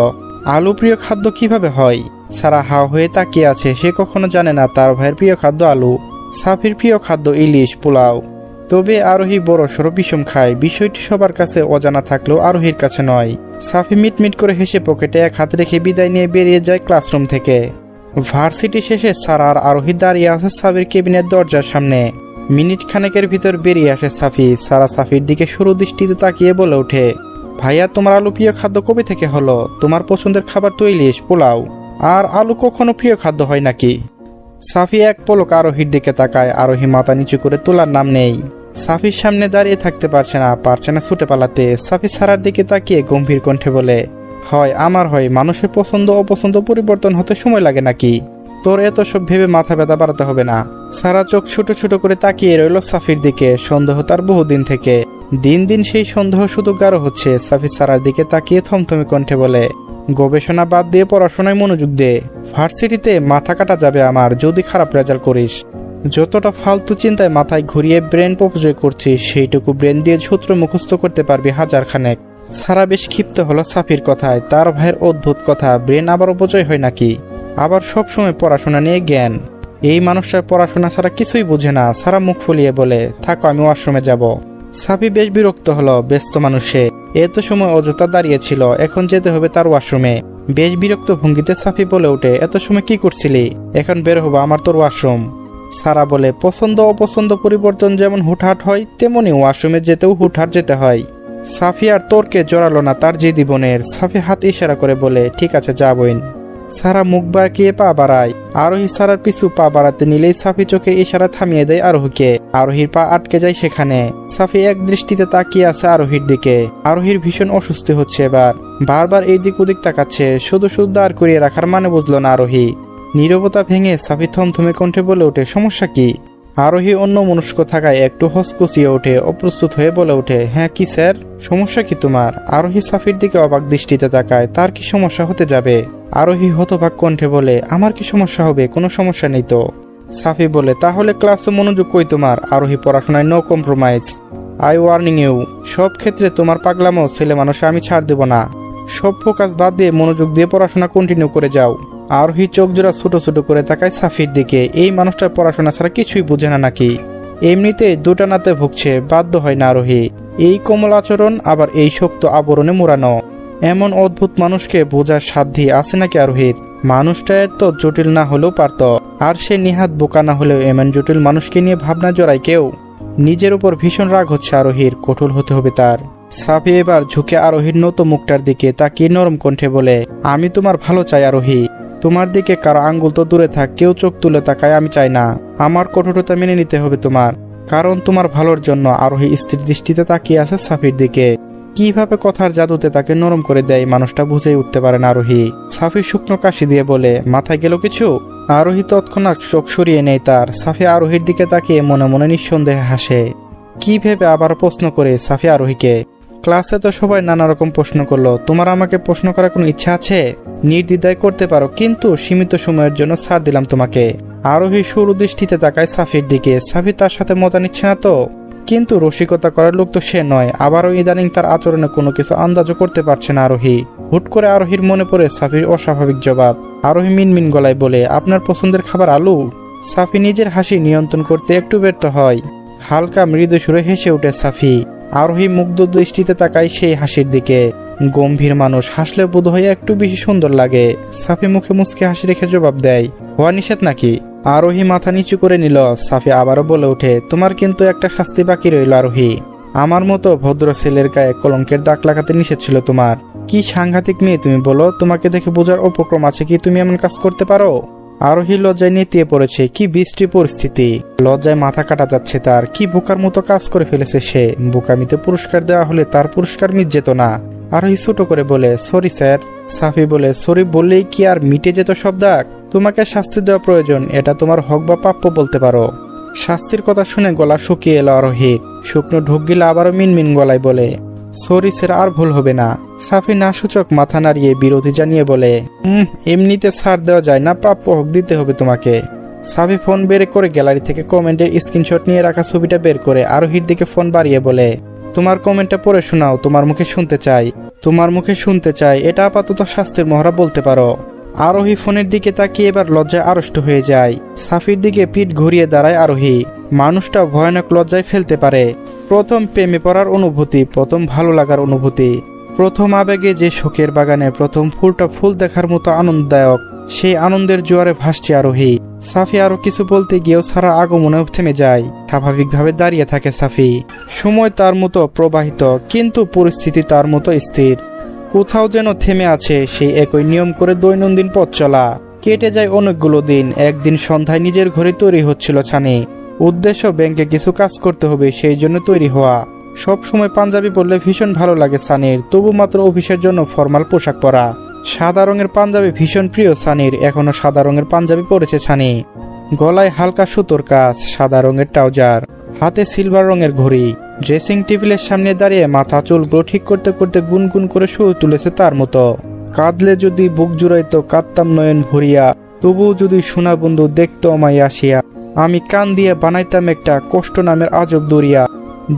আলু প্রিয় খাদ্য কিভাবে হয়? সারা হা হয়ে তাকিয়ে আছে, সে কখনো জানে না তার ভাইয়ের প্রিয় খাদ্য আলু। সাফির প্রিয় খাদ্য ইলিশ, পোলাও। তবে আরোহী বড় সড়ো বিষম খায়। বিষয়টি সবার কাছে অজানা থাকলেও আরোহীর কাছে নয়। সাফি মিটমিট করে হেসে পকেটে এক হাত রেখে বিদায় নিয়ে বেরিয়ে যায় ক্লাসরুম থেকে। ভার্সিটি শেষে সারা আর আরোহী দাঁড়িয়ে আছে সাফির কেবিনের দরজার সামনে। মিনিট খানেকের ভিতর বেরিয়ে আসে সাফি। সারা সাফির দিকে সরু দৃষ্টিতে তাকিয়ে বলে ওঠে, ভাইয়া তোমার আলু প্রিয় খাদ্য কবে থেকে হলো? তোমার পছন্দের খাবার তো ইলিশ, পোলাও। আর আলু কখনো প্রিয় খাদ্য হয় নাকি? সাফি এক পলক আরোহীর দিকে তাকায়। আরোহী মাথা নিচু করে তোলার নাম নেই। সাফির সামনে দাঁড়িয়ে থাকতে পারছে না ছুটে পালাতে। সাফি সারার দিকে তাকিয়ে গম্ভীর কণ্ঠে বলে, হয় আমার হয়, মানুষের পছন্দ অপছন্দ পরিবর্তন হতে সময় লাগে নাকি? তোর এত সব ভেবে মাথা ব্যথা বাড়াতে হবে না। সারা চোখ ছোট ছোট করে তাকিয়ে রইল সাফির দিকে। সন্দেহ তার বহুদিন থেকে। দিন দিন সেই সন্দেহ শুধু গাঢ় হচ্ছে। সাফি সারার দিকে তাকিয়ে থমথমে কণ্ঠে বলে, গবেষণা বাদ দিয়ে পড়াশোনায় মনোযোগ দে। ভার্সিটিতে মাথা কাটা যাবে আমার যদি খারাপ রেজাল্ট করিস। যতটা ফালতু চিন্তায় মাথায় ঘুরিয়ে ব্রেন অপচয় করছিস, সেইটুকু ব্রেন দিয়ে সূত্র মুখস্থ করতে পারবি 1000 খানেক। সারা বেশ ক্ষিপ্ত হলো সাফির কথায়। তার ভাইয়ের অদ্ভুত কথা, ব্রেন আবার অপচয় হয় নাকি? আবার সব সময় পড়াশোনা নিয়ে জ্ঞান। এই মানুষটার পড়াশোনা ছাড়া কিছুই বুঝে না। সারা মুখ ফুলিয়ে বলে, থাকো আমি ওয়াশরুমে যাব। সাফি বেশ বিরক্ত হলো। ব্যস্ত মানুষে এত সময় অযথা দাঁড়িয়েছিল, এখন যেতে হবে তার ওয়াশরুমে। বেশ বিরক্ত ভঙ্গিতে সাফি বলে ওঠে, এত সময় কি করছিলি? এখন বের হবো, আমার তোর ওয়াশরুম। সারা বলে, পছন্দ অপছন্দ পরিবর্তন যেমন হুটহাট হয়, তেমনি ওয়াশরুমে যেতেও হুটহাট যেতে হয়। সাফি আর তোরকে জড়ালো না তার যে জীবনের। সাফি হাত ইশারা করে বলে, ঠিক আছে যা বইন। সারা মুখ বাঁকিয়ে পা বাড়ায়। আরোহী সারার পিছু পা বাড়াতে নিলেই সাফি চোখে ইশারা থামিয়ে দেয় আরোহীকে। আরোহীর পা আটকে যায় সেখানে। সাফি এক দৃষ্টিতে তাকিয়ে আছে আরোহীর দিকে। আরোহীর ভীষণ অস্বস্তি হচ্ছে এবার। বারবার এই দিক ওদিক তাকাচ্ছে। শুধু শুধু দাঁড় করিয়ে রাখার মানে বুঝলো না আরোহী। নীরবতা ভেঙে সাফি থমথমে কণ্ঠে বলে ওঠে, সমস্যা কি? আরোহী অন্য মনস্ক থাকায় একটু হসকুচিয়ে ওঠে, অপ্রস্তুত হয়ে বলে ওঠে, হ্যাঁ কি স্যার, সমস্যা কি তোমার? আরোহী সাফির দিকে অবাক দৃষ্টিতে তাকায়। তার কি সমস্যা হতে যাবে? আরোহী হতবাক কণ্ঠে বলে, আমার কি সমস্যা হবে? কোনো সমস্যা নেই তো। সাফি বলে, তাহলে ক্লাসে মনোযোগ কই তোমার? আরোহী, পড়াশোনায় no compromise. I warning you, সব ক্ষেত্রে তোমার পাগলামো ছেলে মানুষে আমি ছাড় দেব না। সব ফোকাস বাদ দিয়ে মনোযোগ দিয়ে পড়াশোনা কন্টিনিউ করে যাও। আরোহী চোখ জোড়া ছোট ছোট করে তাকায় সাফির দিকে। এই মানুষটার পড়াশোনা ছাড়া কিছুই বুঝে না নাকি? এমনিতে দুটানাতে ভুগছে, বাধ্য হয় না আরোহী। এই কোমল আচরণ, আবার এই শক্ত আবরণে মোড়ানো। এমন অদ্ভুত মানুষকে বোঝার সাধ্যি আছে নাকি আরোহীর? মানুষটা এত জটিল না হলেও পারত। আর সে নিহাত বোকা না হলেও এমন জটিল মানুষকে নিয়ে ভাবনা জড়ায় কেউ? নিজের উপর ভীষণ রাগ হচ্ছে আরোহীর। কঠোর হতে হবে তার। সাফি এবার ঝুঁকে আরোহীর নত মুখটার দিকে তাকিয়ে নরম কণ্ঠে বলে, আমি তোমার ভালো চাই আরোহী। তোমার দিকে কারো আঙ্গুল তো দূরে থাক, কেউ চোখ তুলে তাকায় আমি চাই না। আমার কঠোরতা মেনে নিতে হবে তোমার, কারণ তোমার ভালোর জন্য। আরোহী স্থির দৃষ্টিতে তাকিয়ে আছে সাফির দিকে। কিভাবে কথার জাদুতে তাকে নরম করে দেয় মানুষটা বুঝেই উঠতে পারে না আরোহী। সাফি শুকনো কাশি দিয়ে বলে, মাথায় গেল কিছু? আরোহী তৎক্ষণাৎ চোখ সরিয়ে নেয় তার। সাফি আরোহীর দিকে তাকিয়ে মনে মনে নিঃসন্দেহে হাসে। কি ভেবে আবার প্রশ্ন করে সাফি আরোহীকে, ক্লাসে তো সবাই নানা রকম প্রশ্ন করলো, তোমার আমাকে প্রশ্ন করার কোনো ইচ্ছা আছে? নির্দ্বিধায় করতে পারো, কিন্তু সীমিত সময়ের জন্য ছাড় দিলাম তোমাকে। আরোহী সরু দৃষ্টিতে তাকায় সাফির দিকে। সাফি তার সাথে মজা নিচ্ছে না তো? কিন্তু রসিকতা করার লোক তো সে নয়। আবারও ইদানিং তার আচরণে কোনো কিছু আন্দাজও করতে পারছে না আরোহী। হুট করে আরোহীর মনে পড়ে সাফির অস্বাভাবিক জবাব। আরোহী মিনমিন গলায় বলে, আপনার পছন্দের খাবার আলু? সাফি নিজের হাসি নিয়ন্ত্রণ করতে একটু ব্যর্থ হয়। হালকা মৃদু সুরে হেসে ওঠে সাফি। আরোহী মুগ্ধ দৃষ্টিতে তাকায় সেই হাসির দিকে। গম্ভীর মানুষ হাসলে বোধহয় একটু বেশি সুন্দর লাগে। সাফি মুখে মুচকে হাসি রেখে জবাব দেয়, হওয়া নিষেধ নাকি? আরোহী মাথা নিচু করে নিল। সাফি আবারও বলে ওঠে, তোমার কিন্তু একটা শাস্তি বাকি রইল আরোহী। আমার মতো ভদ্র ছেলের গায়ে কলঙ্কের দাগ লাগাতে নিষেধ ছিল তোমার। কি সাংঘাতিক মেয়ে তুমি বলো? তোমাকে দেখে বোঝার উপক্রম আছে কি তুমি এমন কাজ করতে পারো? আরোহী লজ্জায় নেতিয়ে পড়েছে। কি বিশ্রী পরিস্থিতি! লজ্জায় মাথা কাটা যাচ্ছে তার। কি বোকার মতো কাজ করে ফেলেছে সে। বোকামিতে পুরস্কার দেওয়া হলে তার পুরস্কার মিট যেত না। আরোহী ছোট করে বলে, সরি স্যার। সাফি বলে, সরি বললেই কি আর মিটে যেত সব দাগ? তোমাকে শাস্তি দেওয়া প্রয়োজন, এটা তোমার হক বা প্রাপ্য বলতে পারো। শাস্তির কথা শুনে গলা শুকিয়ে এলো আরোহীর। শুকনো ঢোক গিলে আবারও মিনমিন গলায় বলে, সরি স্যার, আর ভুল হবে না। সাফি নাসূচক মাথা নাড়িয়ে বিরোধী জানিয়ে বলে, এমনিতে ছাড় দেওয়া যায় না, প্রাপ্য হক দিতে হবে তোমাকে। সাফি ফোন বের করে গ্যালারি থেকে কমেন্টের স্ক্রিনশট নিয়ে রাখা ছবিটা বের করে আরোহীর দিকে ফোন বাড়িয়ে বলে, তোমার কমেন্টটা পড়ে শোনাও, তোমার মুখে শুনতে চাই। তোমার মুখে শুনতে চাই, এটা আপাতত শাস্তির মহড়া বলতে পারো। আরোহী ফোনের দিকে তাকিয়ে এবার লজ্জায় আড়ষ্ট হয়ে যায়। সাফির দিকে পিঠ ঘুরিয়ে দাঁড়ায় আরোহী। মানুষটা ভয়ানক লজ্জায় ফেলতে পারে। প্রথম প্রেমে পড়ার অনুভূতি, প্রথম ভালো লাগার অনুভূতি, প্রথম আবেগে যে শোকের বাগানে প্রথম ফুলটা ফুল দেখার মতো আনন্দদায়ক, সেই আনন্দের জোয়ারে ভাসছে আরোহী। সাফি আরো কিছু বলতে গিয়েও সারা আগমনে থেমে যায়। স্বাভাবিকভাবে দাঁড়িয়ে থাকে সাফি। সময় তার মতো প্রবাহিত, কিন্তু পরিস্থিতি তার মতো স্থির। কোথাও যেন থেমে আছে সেই একই নিয়ম করে দৈনন্দিন পথ চলা। কেটে যায় অনেকগুলো দিন। একদিন সন্ধ্যায় নিজের ঘরে তৈরি হচ্ছিল ছানি। উদ্দেশ্য ব্যাংকে কিছু কাজ করতে হবে, সেই জন্য তৈরি হওয়া। সব সময় পাঞ্জাবি পরলে ভীষণ ভালো লাগে সানির, তবু মাত্র অফিসের জন্য ফর্মাল পোশাক পরা। সাদা রঙের পাঞ্জাবি ভীষণ প্রিয় সানির। এখনো সাদা রঙের পাঞ্জাবি পরেছে ছানি। গলায় হালকা সুতোর কাজ, সাদা রঙের ট্রাউজার, হাতে সিলভার রঙের ঘড়ি। ড্রেসিং টেবিলের সামনে দাঁড়িয়ে মাথা চুলগুলো ঠিক করতে করতে গুনগুন করে সুর তুলেছে তার মতো। কাঁদলে যদি বুক জুড়াইতো, কাঁদতাম নয়ন ভরিয়া, তবুও যদি সোনা বন্ধু দেখতো আমায় আসিয়া, আমি কান দিয়ে বানাইতাম একটা কষ্ট নামের আজব দরিয়া,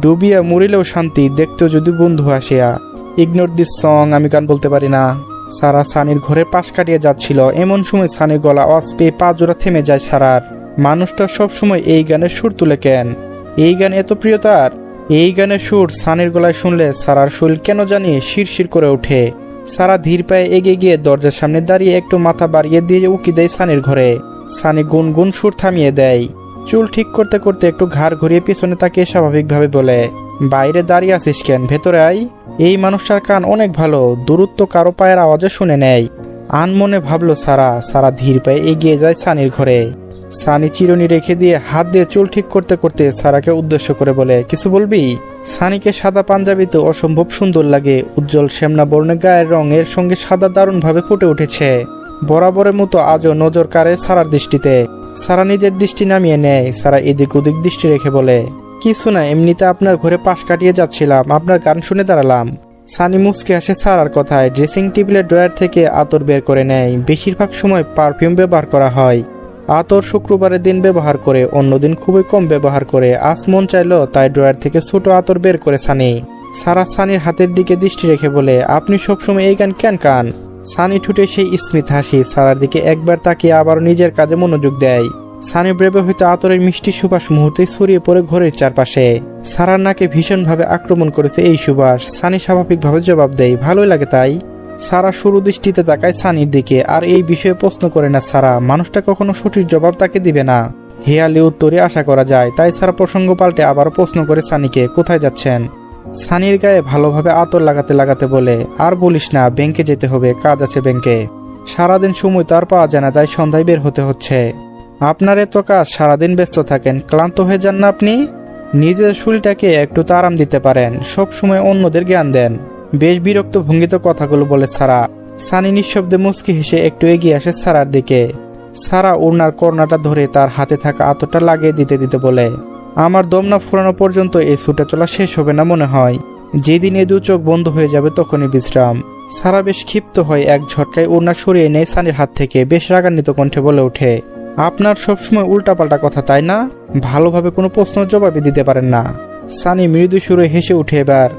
ডুবিয়া মরিলেও শান্তি, দেখতো যদি বন্ধু আসিয়া। ইগনোর দিস সং, আমি গান বলতে পারি না। সারা সানির ঘরের পাশ কাটিয়ে যাচ্ছিল। এমন সময় সানির গলা আওয়াজ পেয়ে পা জোড়া থেমে যায় সারার। মানুষটা সবসময় এই গানের সুর তুলে কেন? এই গান এত প্রিয় তার। এই গানের সুর সানির গলায় শুনলে সারার শরীর কেন জানি শিরশির করে ওঠে। সারা ধীর পায়ে এগিয়ে গিয়ে দরজার সামনে দাঁড়িয়ে একটু মাথা বাড়িয়ে দিয়ে উকি দেয় সানির ঘরে। সানি গুনগুন সুর থামিয়ে দেয়। চুল ঠিক করতে করতে একটু ঘাড় ঘুরিয়ে পিছনে তাকিয়ে স্বাভাবিকভাবে বলে, বাইরে দাঁড়িয়ে আছিস কেন? ভেতরে আয়। এই মানুষটার কান অনেক ভালো, দূরত্ব কারো পায়ের আওয়াজে শুনে নেয়। আনমনে ভাবলো সারা। সারা ধীর পায়ে এগিয়ে যায় সানির ঘরে। সানি চিরুনি রেখে দিয়ে হাত দিয়ে চুল ঠিক করতে করতে সারাকে উদ্দেশ্য করে বলে, কিছু বলবি? সানিকে সাদা পাঞ্জাবিতে অসম্ভব সুন্দর লাগে। উজ্জ্বল শ্যামনা বর্ণে গায়ের রঙের সঙ্গে সাদা দারুণভাবে ফুটে উঠেছে। বরাবরের মতো আজও নজর কাড়ে সারার দৃষ্টিতে। সারা নিজের দৃষ্টি নামিয়ে নেয়। সারা এদিক ওদিক দৃষ্টি রেখে বলে, কিছু না, এমনিতে আপনার ঘরে পাশ কাটিয়ে যাচ্ছিলাম, আপনার গান শুনে দাঁড়ালাম। সানি মুচকে আসে সারার কথায়। ড্রেসিং টেবিলের ড্রয়ার থেকে আতর বের করে নেয়। বেশিরভাগ সময় পারফিউম ব্যবহার করা হয়। আতর শুক্রবারের দিন ব্যবহার করে, অন্যদিন খুবই কম ব্যবহার করে। আজ মন চাইলো তাই ড্রয়ার থেকে ছোট আতর বের করে সানি। সারা সানির হাতের দিকে দৃষ্টি রেখে বলে, আপনি সবসময় এই গান কেন কান? সানি ঠুটে সেই স্মিত হাসি। সারার দিকে একবার তাকিয়ে আবার নিজের কাজে মনোযোগ দেয়। সানি ব্রেবে হইতে আতরের মিষ্টি সুবাস মুহূর্তে ছড়িয়ে পড়ে ঘরের চারপাশে। সারার নাকে ভীষণভাবে আক্রমণ করেছে এই সুবাস। সানি স্বাভাবিকভাবে জবাব দেয়, ভালোই লাগে তাই। সারা শুরু দৃষ্টিতে তাকায় সানির দিকে, আর এই বিষয়ে প্রশ্ন করে না সারা। মানুষটা কখনো সঠিক জবাব তাকে দিবে না, হেয়ালি উত্তরে আশা করা যায়। তাই সারা প্রসঙ্গ পাল্টে আবার প্রশ্ন করে সানিকে, কোথায় যাচ্ছেন? সানির গায়ে ভালোভাবে আতর লাগাতে লাগাতে বলে, আর বলিস না, ব্যাংকে যেতে হবে, কাজ আছে ব্যাংকে। সারাদিন সময় তার পাওয়া যায় না, তাই সন্ধ্যায় বের হতে হচ্ছে। আপনার এত কাজ, সারাদিন ব্যস্ত থাকেন, ক্লান্ত হয়ে যান না আপনি? নিজের শরীরটাকে একটু তো আরাম দিতে পারেন, সব সময় অন্যদের জ্ঞান দেন। বেশ বিরক্ত ভঙ্গিতে কথাগুলো বলে সারা। সানি নিঃশব্দে মুচকি হেসে একটু এগিয়ে আসে সারার দিকে। সারা ওড়নার কর্নাটা ধরে তার হাতে থাকা আতরটা লাগিয়ে দিতে দিতে বলে, আমার দম না ফুরানো পর্যন্ত এই ছুটে চলা শেষ হবে না মনে হয়। যেদিন এ দু চোখ বন্ধ হয়ে যাবে তখনই বিশ্রাম। সারা বেশ ক্ষিপ্ত হয়, এক ঝটকায় ওড়না সরিয়ে নেয় সানির হাত থেকে। বেশ রাগান্বিত কণ্ঠে বলে ওঠে, আপনার সবসময় উল্টাপাল্টা কথা তাই না? ভালোভাবে কোনো প্রশ্ন জবাবই দিতে পারেন না। সানি মৃদু সুরে হেসে উঠে এবার।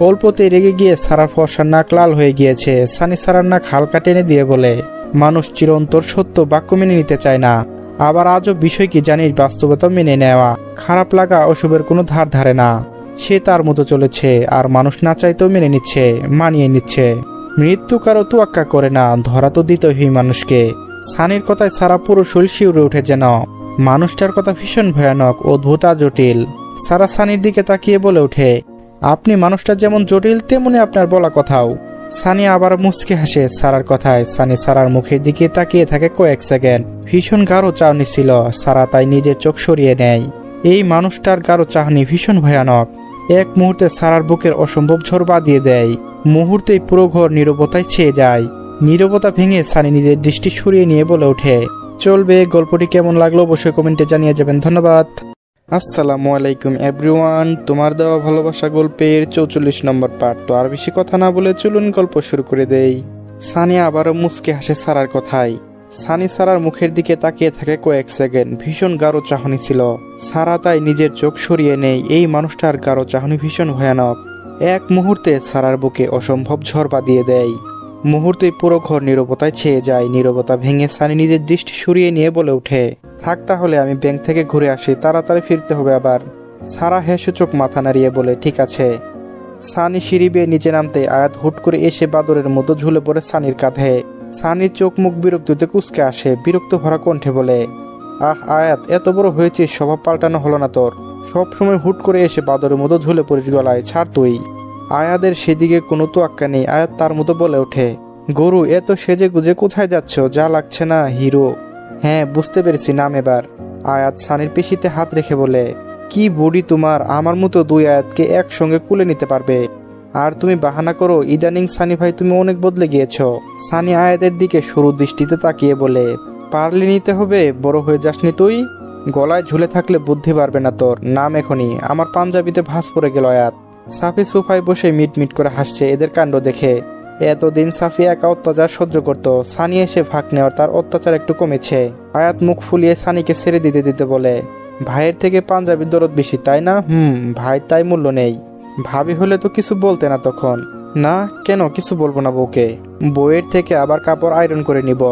অল্পতে রেগে গিয়ে সারার ফর্সার নাক লাল হয়ে গিয়েছে। সানি সারার নাক হালকা টেনে দিয়ে বলে, মানুষ চিরন্তর সত্য বাক্য মেনে নিতে চায় না। আবার আজও বিষয় কি জানিস, বাস্তবতা মেনে নেওয়া, খারাপ লাগা ওসবের কোনো ধার ধারে না। সে তার মতো চলেছে, আর মানুষ না চাইতেও মেনে নিচ্ছে, মানিয়ে নিচ্ছে। মৃত্যু কারো তোয়াক্কা করে না, ধরা তো দিতেই মানুষকে। সানির কথায় সারা পুরো শরীর শিউরে উঠে যেন। মানুষটার কথা ভীষণ ভয়ানক, অদ্ভুত আর জটিল। সারা সানির দিকে তাকিয়ে বলে ওঠে, আপনি মানুষটা যেমন জটিল তেমনি আপনার বলা কথাও। সানি আবার মুচকে হাসে সারার কথায়। সানি সারার মুখের দিকে তাকিয়ে থাকে কয়েক সেকেন্ড। ভীষণ গাঢ় চাহনি ছিল। সারা তাই নিজের চোখ সরিয়ে নেয়। এই মানুষটার গাঢ় চাহনি ভীষণ ভয়ানক। এক মুহূর্তে সারার বুকের অসম্ভব ঝড় বাঁধিয়ে দেয়। মুহূর্তেই পুরো ঘর নীরবতায় ছেয়ে যায়। নীরবতা ভেঙে সানি নিজের দৃষ্টি সরিয়ে নিয়ে বলে ওঠে, চলবে। গল্পটি কেমন লাগলো অবশ্যই কমেন্টে জানিয়ে যাবেন। ধন্যবাদ। আসসালামু আলাইকুম এভরিওয়ান, তোমার দেওয়া ভালোবাসা গল্পের 44 নম্বর পার্ট। তো আর বেশি কথা না বলে চলুন গল্প শুরু করে দেই। সানি আবারও মুচকে হাসে সারার কথায়। সানি সারার মুখের দিকে তাকিয়ে থাকে কয়েক সেকেন্ড। ভীষণ গাঢ় চাহনি ছিল। সারা তাই নিজের চোখ সরিয়ে নেই। এই মানুষটার গাঢ় চাহনি ভীষণ ভয়ানক। এক মুহূর্তে সারার বুকে অসম্ভব ঝড় বাঁধিয়ে দেয়। মুহূর্তেই পুরো ঘর নীরবতায় ছেয়ে যায়। নীরবতা ভেঙে সানি নিজের দৃষ্টি সরিয়ে নিয়ে বলে ওঠে, থাক তাহলে, আমি ব্যাংক থেকে ঘুরে আসি, তাড়াতাড়ি ফিরতে হবে আবার। সারা হেসে চোখ মাথা নাড়িয়ে বলে, ঠিক আছে। সানি সিঁড়ি বেয়ে নিচে নামতে আয়াত হুট করে এসে বাদরের মতো ঝুলে পড়ে সানির কাঁধে। সানির চোখ মুখ বিরক্তিতে কুঁচকে আসে। বিরক্ত ভরা কণ্ঠে বলে, আহ আয়াত, এত বড় হয়েছিস, স্বভাব পাল্টানো হলো না তোর? সব সময় হুট করে এসে বাদরের মতো ঝুলে পড়িস গলায়, ছাড় তুই। আয়াদের সেদিকে কোনো তোয়াক্কা নেই। আয়াত তার মতো বলে ওঠে, গরু, এত সেজে গুজে কোথায় যাচ্ছ? যা লাগছে না হিরো। হ্যাঁ, বুঝতে পেরেছি, নাম এবার। আয়াত সানির পেশিতে হাত রেখে বলে, কি বডি তোমার, আমার মতো দুই আয়াতকে একসঙ্গে কুলে নিতে পারবে। আর তুমি বাহানা করো, ইদানিং সানি ভাই তুমি অনেক বদলে গিয়েছ। সানি আয়াতের দিকে সরু দৃষ্টিতে তাকিয়ে বলে, পারলে নিতে হবে, বড় হয়ে যাসনি তুই? গলায় ঝুলে থাকলে বুদ্ধি পারবে না তোর, নাম এখনই। আমার পাঞ্জাবিতে ভাঁজ পড়ে গেল আয়াত। সাফি সোফায় বসে মিটমিট করে হাসছে এদের কাণ্ড দেখে। এতদিন সাফি একা অত্যাচার সহ্য করত, সানি এসে ভাগ নেওয়ার তার অত্যাচার একটু কমেছে। আয়াত মুখ ফুলিয়ে সানিকে ছেড়ে দিতে দিতে বলে, ভাইয়ের থেকে পাঞ্জাবির দরদ বেশি তাই না? ভাই তাই মূল্য নেই। ভাবি হলে তো কিছু বলতে না তখন। না কেন, কিছু বলবো না বউকে। বউয়ের থেকে আবার কাপড় আয়রন করে নিব।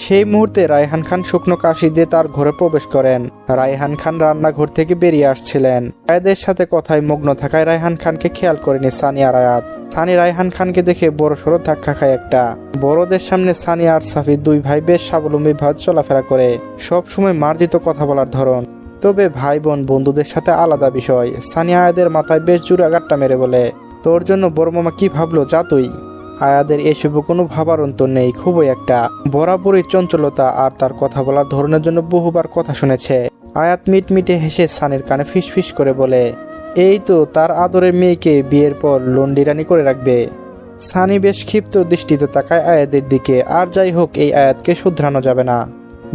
সেই মুহূর্তে রায়হান খান শুকনো কাশি দিয়ে তার ঘরে প্রবেশ করেন। রায়হান খান রান্নাঘর থেকে বেরিয়ে আসছিলেন। আয়াদের সাথে কথায় মগ্ন থাকায় রায়হান খানকে খেয়াল করেনি সানি আর আয়াত। সানি রায়হান খানকে দেখে বড় সড়ো ধাক্কা খায় একটা। বড়দের সামনে সানি আর সাফি দুই ভাই বেশ স্বাবলম্বী ভাবে চলাফেরা করে। সব সময় মার্জিত কথা বলার ধরন। তবে ভাই বোন বন্ধুদের সাথে আলাদা বিষয়। সানি আয়াদের মাথায় বেশ জোরে আঘাতটা মেরে বলে, তোর জন্য বড় মামা কি ভাবলো, যা তুই। আয়াদের এসবে কোনো ভাবার অন্তর নেই, খুবই একটা বরাবরই চঞ্চলতা, আর তার কথা বলার ধরনের জন্য বহুবার কথা শুনেছে। আয়াত মিটমিটে হেসে সানির কানে ফিসফিস করে বলে, এই তো তার আদরের মেয়েকে বিয়ের পর লন্ডিরানি করে রাখবে। সানি বেশ ক্ষিপ্ত দৃষ্টিতে তাকায় আয়াতের দিকে। আর যাই হোক, এই আয়াতকে শুধরানো যাবে না।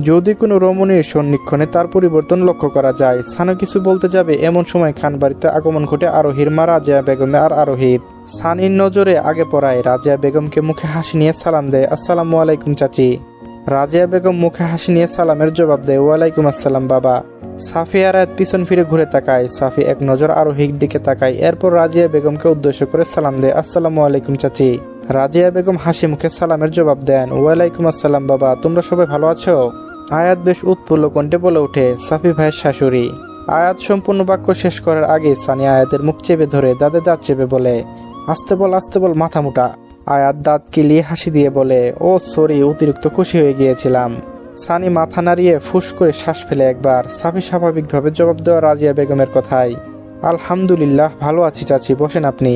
যদি কোনো রমণীর সন্নিক্ষণে তার পরিবর্তন লক্ষ্য করা যায়। সানি কিছু বলতে যাবে, এমন সময় খানবাড়িতে আগমন ঘটে আরোহীর মা রাজিয়া বেগমে আর আরোহীর। সানির নজরে আগে পড়ায় রাজিয়া বেগমকে মুখে হাসি নিয়ে সালাম দেয়, আসসালামু আলাইকুম চাচি। রাজিয়া বেগম মুখে হাসি নিয়ে সালামের জবাব দেয়, ওয়ালাইকুম আসসালাম বাবা। সাফি আর আয়াত পিছন ফিরে ঘুরে তাকায়। সাফি এক নজর আরোহীর দিকে তাকায়, এরপর রাজিয়া বেগমকে উদ্দেশ্য করে সালাম দেয়, আসসালামু আলাইকুম চাচি। রাজিয়া বেগম হাসি মুখে সালামের জবাব দেন, ওয়ালাইকুম আসসালাম বাবা, তোমরা সবাই ভালো আছো? আয়াত বেশ উৎফুল্ল কণ্ঠে বলে ওঠে, সাফি ভাইয়ের শাশুড়ি। আয়াত সম্পূর্ণ বাক্য শেষ করার আগে সানি আয়াতের মুখ চেপে ধরে দাঁতে দাঁত চেপে বলে, আস্তে বল মাথা মোটা। আয়াত দাঁত কিলিয়ে হাসি দিয়ে বলে, ও সরি, অতিরিক্ত খুশি হয়ে গিয়েছিলাম। সানি মাথা নাড়িয়ে ফুস করে শ্বাস ফেলে একবার। সাফি স্বাভাবিকভাবে জবাব দেওয়া রাজিয়া বেগমের কথায়, আলহামদুলিল্লাহ ভালো আছি চাচি, বসেন আপনি।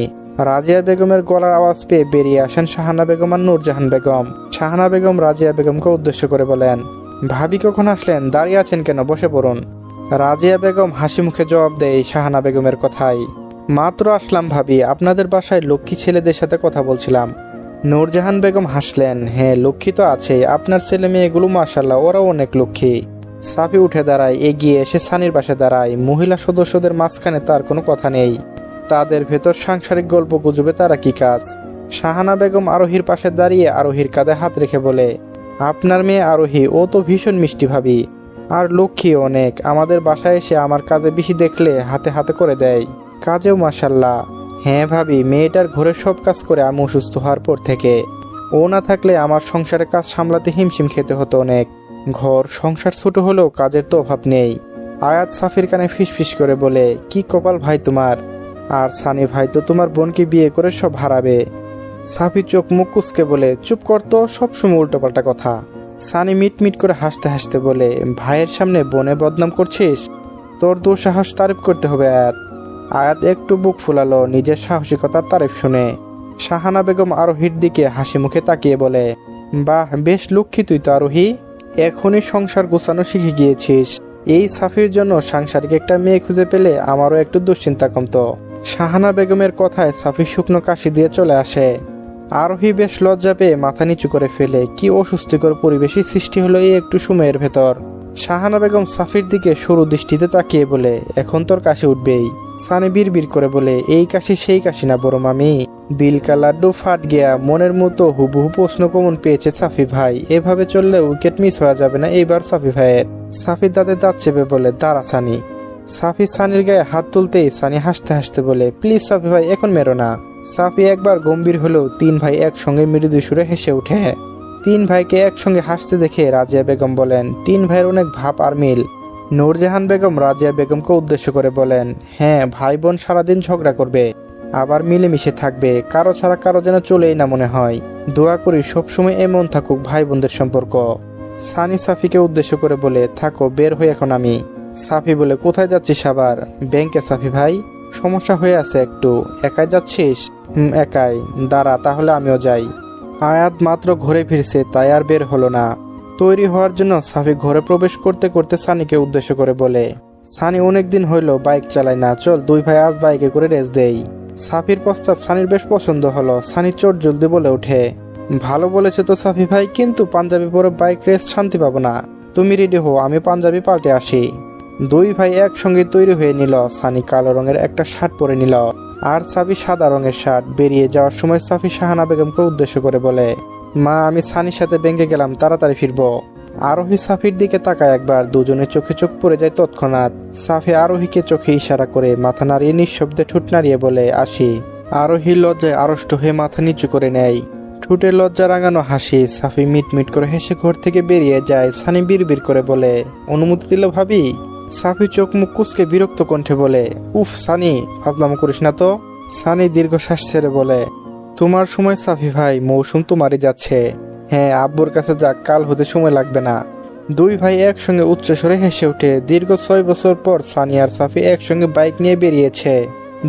রাজিয়া বেগমের গলার আওয়াজ পেয়ে বেরিয়ে আসেন শাহানা বেগম আর নূরজাহান বেগম। শাহানা বেগম রাজিয়া বেগমকে উদ্দেশ্য করে বলেন, ভাবি কখন আসলেন? দাঁড়িয়ে আছেন কেন? বসে পড়ুন। রাজিয়া বেগম হাসি মুখে জবাব দেয় শাহানা বেগমের কথায়, মাত্র আসলাম ভাবি, আপনাদের বাসায় লক্ষ্মী ছেলেদের সাথে কথা বলছিলাম। নূরজাহান বেগম হাসলেন, হ্যাঁ লক্ষ্মী তো আছে, আপনার ছেলে মেয়েগুলো মাশাআল্লাহ, ওরাও অনেক লক্ষ্মী। সাফি উঠে দাঁড়ায়, এগিয়ে এসে সানির পাশে দাঁড়ায়। মহিলা সদস্যদের মাঝখানে তার কোনো কথা নেই, তাদের ভেতর সাংসারিক গল্প গুজবে তারা কি কাজ। শাহানা বেগম আরোহীর পাশে দাঁড়িয়ে আরোহীর কাঁধে হাত রেখে বলে, আপনার মেয়ে আরোহী, ও তো ভীষণ মিষ্টি ভাবি, আর লক্ষ্মী অনেক। আমাদের বাসায় এসে আমার কাজে বেশি দেখলে হাতে হাতে করে দেয়, কাজেও মাশাআল্লাহ। হ্যাঁ ভাবি, মেয়েটার ঘরের সব কাজ করে আমি অসুস্থ হওয়ার পর থেকে। ও না থাকলে আমার সংসারের কাজ সামলাতে হিমশিম খেতে হতো অনেক। ঘর সংসার ছোট হলেও কাজের তো অভাব নেই। আয়াত সাফির কানে ফিসফিস করে বলে, কি কপাল ভাই তোমার, আর সানি ভাই তো তোমার বোনকে বিয়ে করে সব হারাবে। সাফি চোখ মুখ কুচকে বলে, চুপ কর তো, সবসময় উল্টোপাল্টা কথা। সানি মিটমিট করে হাসতে হাসতে বলে, ভাইয়ের সামনে বোনে বদনাম করছিস? তোর দুঃসাহস তারিফ করতে হবে আয়াত। আয়াত একটু বুক ফুলালো নিজের সাহসিকতার তারিফ শুনে। শাহানা বেগম আরোহীর দিকে হাসি মুখে তাকিয়ে বলে, বাহ, বেশ লক্ষ্মী তুই তো আরোহী, এখনই সংসার গোছানো শিখে গিয়েছিস। এই সাফির জন্য সাংসারিক একটা মেয়ে খুঁজে পেলে আমারও একটু দুশ্চিন্তা কমতো। শাহানা বেগমের কথায় সাফি শুকনো কাশি দিয়ে চলে আসে। আরোহী বেশ লজ্জা পেয়ে মাথা নিচু করে ফেলে। কি অস্বস্তিকর পরিবেশই সৃষ্টি হলো এই একটু সময়ের ভেতর। শাহানা বেগম সাফির দিকে সরু দৃষ্টিতে তাকিয়ে বলে, এখন তোর কাশি উঠবেই। সানি বিড় করে বলে, এই কাশি সেই কাশি না বড় মামি, দিল কা লাড্ডু ফাট গিয়া। মনের মতো হুবহু প্রশ্ন কমন পেয়েছে সাফি ভাই, এভাবে চললে উইকেট মিস হয়ে যাবে না এইবার সাফি ভাইয়ের। সাফি দাঁতে দাঁত চেপে বলে, দাঁড়া সানি। সাফি সানির গায়ে হাত তুলতেই সানি হাসতে হাসতে বলে, প্লিজ সাফি ভাই, এখন মেরো না। সাফি একবার গম্ভীর হলেও তিন ভাই একসঙ্গে মৃদু সুরে হেসে ওঠে। তিন ভাইকে একসঙ্গে হাসতে দেখে রাজিয়া বেগম বলেন, তিন ভাইয়ের অনেক ভাব আর মিল। নূরজাহান বেগম রাজিয়া বেগমকে উদ্দেশ্য করে বলেন, হ্যাঁ ভাই বোন সারাদিন ঝগড়া করবে, আবার মিলেমিশে থাকবে, কারো ছাড়া কারো যেন চলেই না মনে হয়। দোয়া করি সবসময় এমন থাকুক ভাই বোনদের সম্পর্ক। সানি সাফিকে উদ্দেশ্য করে বলে, থাকো, বের হই এখন আমি। সাফি বলে, কোথায় যাচ্ছিস আবার? ব্যাংকে সাফি ভাই, সমস্যা হয়ে আছে একটু। একাই যাচ্ছিস? একাই। দাঁড়া, তাহলে আমিও যাই। আয়াত মাত্র ঘরে ফিরছে, তাই আর বের হলো না। তৈরি হওয়ার জন্য সাফি ঘরে প্রবেশ করতে করতে সানিকে উদ্দেশ্য করে বলে, সানি অনেকদিন হইল বাইক চালায় না, চল দুই ভাই আজ বাইকে করে রেস দেই। সাফির প্রস্তাব সানির বেশ পছন্দ হলো। সানি চোট জলদি বলে ওঠে, ভালো বলেছে তো সাফি ভাই, কিন্তু পাঞ্জাবি পরে বাইক রেস শান্তি পাবো না। তুমি রেডি হো, আমি পাঞ্জাবি পাল্টে আসি। দুই ভাই একসঙ্গে তৈরি হয়ে নিল। সানি কালো রঙের একটা শার্ট পরে নিল, আর সাফি সাদা রঙের শার্ট। বেরিয়ে যাওয়ার সময় সাফি শাহানা বেগমকে উদ্দেশ্য করে বলে, মা আমি সানির সাথে ব্যাংকে গেলাম, তাড়াতাড়ি ফিরবো। আরোহী সাফির দিকে তাকায় একবার, দুজনের চোখে চোখ পড়ে যায় তৎক্ষণাৎ। সাফি আরোহীকে চোখে ইশারা করে মাথা নাড়িয়ে নিঃশব্দে ঠোঁট নাড়িয়ে বলে, আসি। আরোহী লজ্জায় আড়ষ্ট হয়ে মাথা নিচু করে নেয়, ঠোঁটে লজ্জা রাঙানো হাসি। সাফি মিটমিট করে হেসে ঘর থেকে বেরিয়ে যায়। সানি বিড় করে বলে, অনুমতি দিল ভাবি? সাফি চোখ মুখ কুচকে বিরক্ত কণ্ঠে বলে, উফ সানি, ফাজলামো করিস না তো। সানি দীর্ঘশ্বাস ছেড়ে বলে, তোমার সময় সাফি ভাই, মৌসুম তোমারই যাচ্ছে। হ্যাঁ, আব্বুর কাছে যাক, কাল হতে সময় লাগবে না। দুই ভাই একসঙ্গে উচ্চস্বরে হেসে ওঠে। দীর্ঘ 6 বছর পর সানি আর সাফি একসঙ্গে বাইক নিয়ে বেরিয়েছে।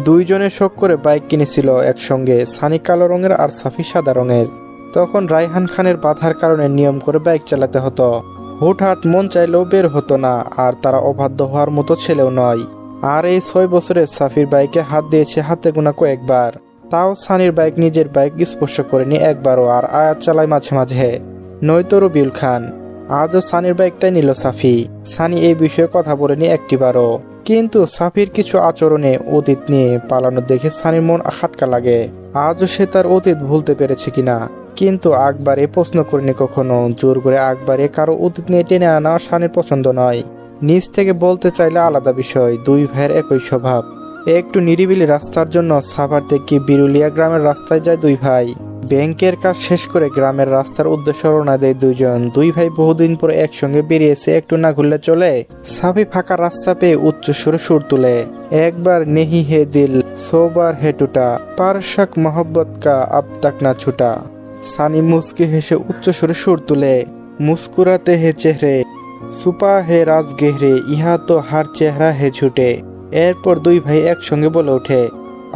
দুইজনে শখ করে বাইক কিনেছিল একসঙ্গে, সানি কালো রঙের আর সাফি সাদা রঙের। তখন রায়হান খানের বাধার কারণে নিয়ম করে বাইক চালাতে হতো। হুটহাট মন চাইলেও বের হতো না, আর তারা অবাধ্য হওয়ার মতো ছেলেও নয়। আর এই 6 বছরে সাফির বাইকে হাত দিয়েছে হাতে গোনা কয়েকবার। তাও সানির বাইক নিজের বাইক স্পর্শ করেনি একবারও, আর আয়াত চালায় মাঝে মাঝে, নয়তো রবিউল খান। আজও সানির বাইকটাই নিল সাফি। সানি এই বিষয়ে কথা বলেনি একটিবারও। কিন্তু সাফির কিছু আচরণে অতীত নিয়ে পালানো দেখে সানির মন খাটকা লাগে। আজও সে তার অতীত ভুলতে পেরেছে কিনা। কিন্তু আকবারে প্রশ্ন করেনি কখনো। জোর করে আকবারে কারো অতীত নিয়ে টেনে আনা সানির পছন্দ নয়। নিজ থেকে বলতে চাইলে আলাদা বিষয়। দুই ভাইয়ের একই স্বভাব। একটু নিরিবিলি রাস্তার জন্য সাভার থেকে বিরুলিয়া গ্রামের রাস্তায় যায় দুই ভাই। ব্যাংকের কাজ শেষ করে গ্রামের রাস্তার উদ্দেশ্যে রওনা দেয় দুইজন। দুই ভাই বহুদিন পরে একসঙ্গে বেরিয়েছে, একটু না ঘুরলে চলে। সাফি ফাঁকা রাস্তা পেয়ে উচ্চস্বরে সুর তুলে, একবার নেহি হে দিল সোবার হে টুটা, পারশক মোহব্বত কা আব তক না ছুটা। সানি মুস্কি হেসে উচ্চস্বরে সুর তুলে, মুস্কুরাতে হে চেহরে সুপা হে রাজ গেহরে, ইহা তো হার চেহারা হে ছুটে। এরপর দুই ভাই একসঙ্গে বলে ওঠে,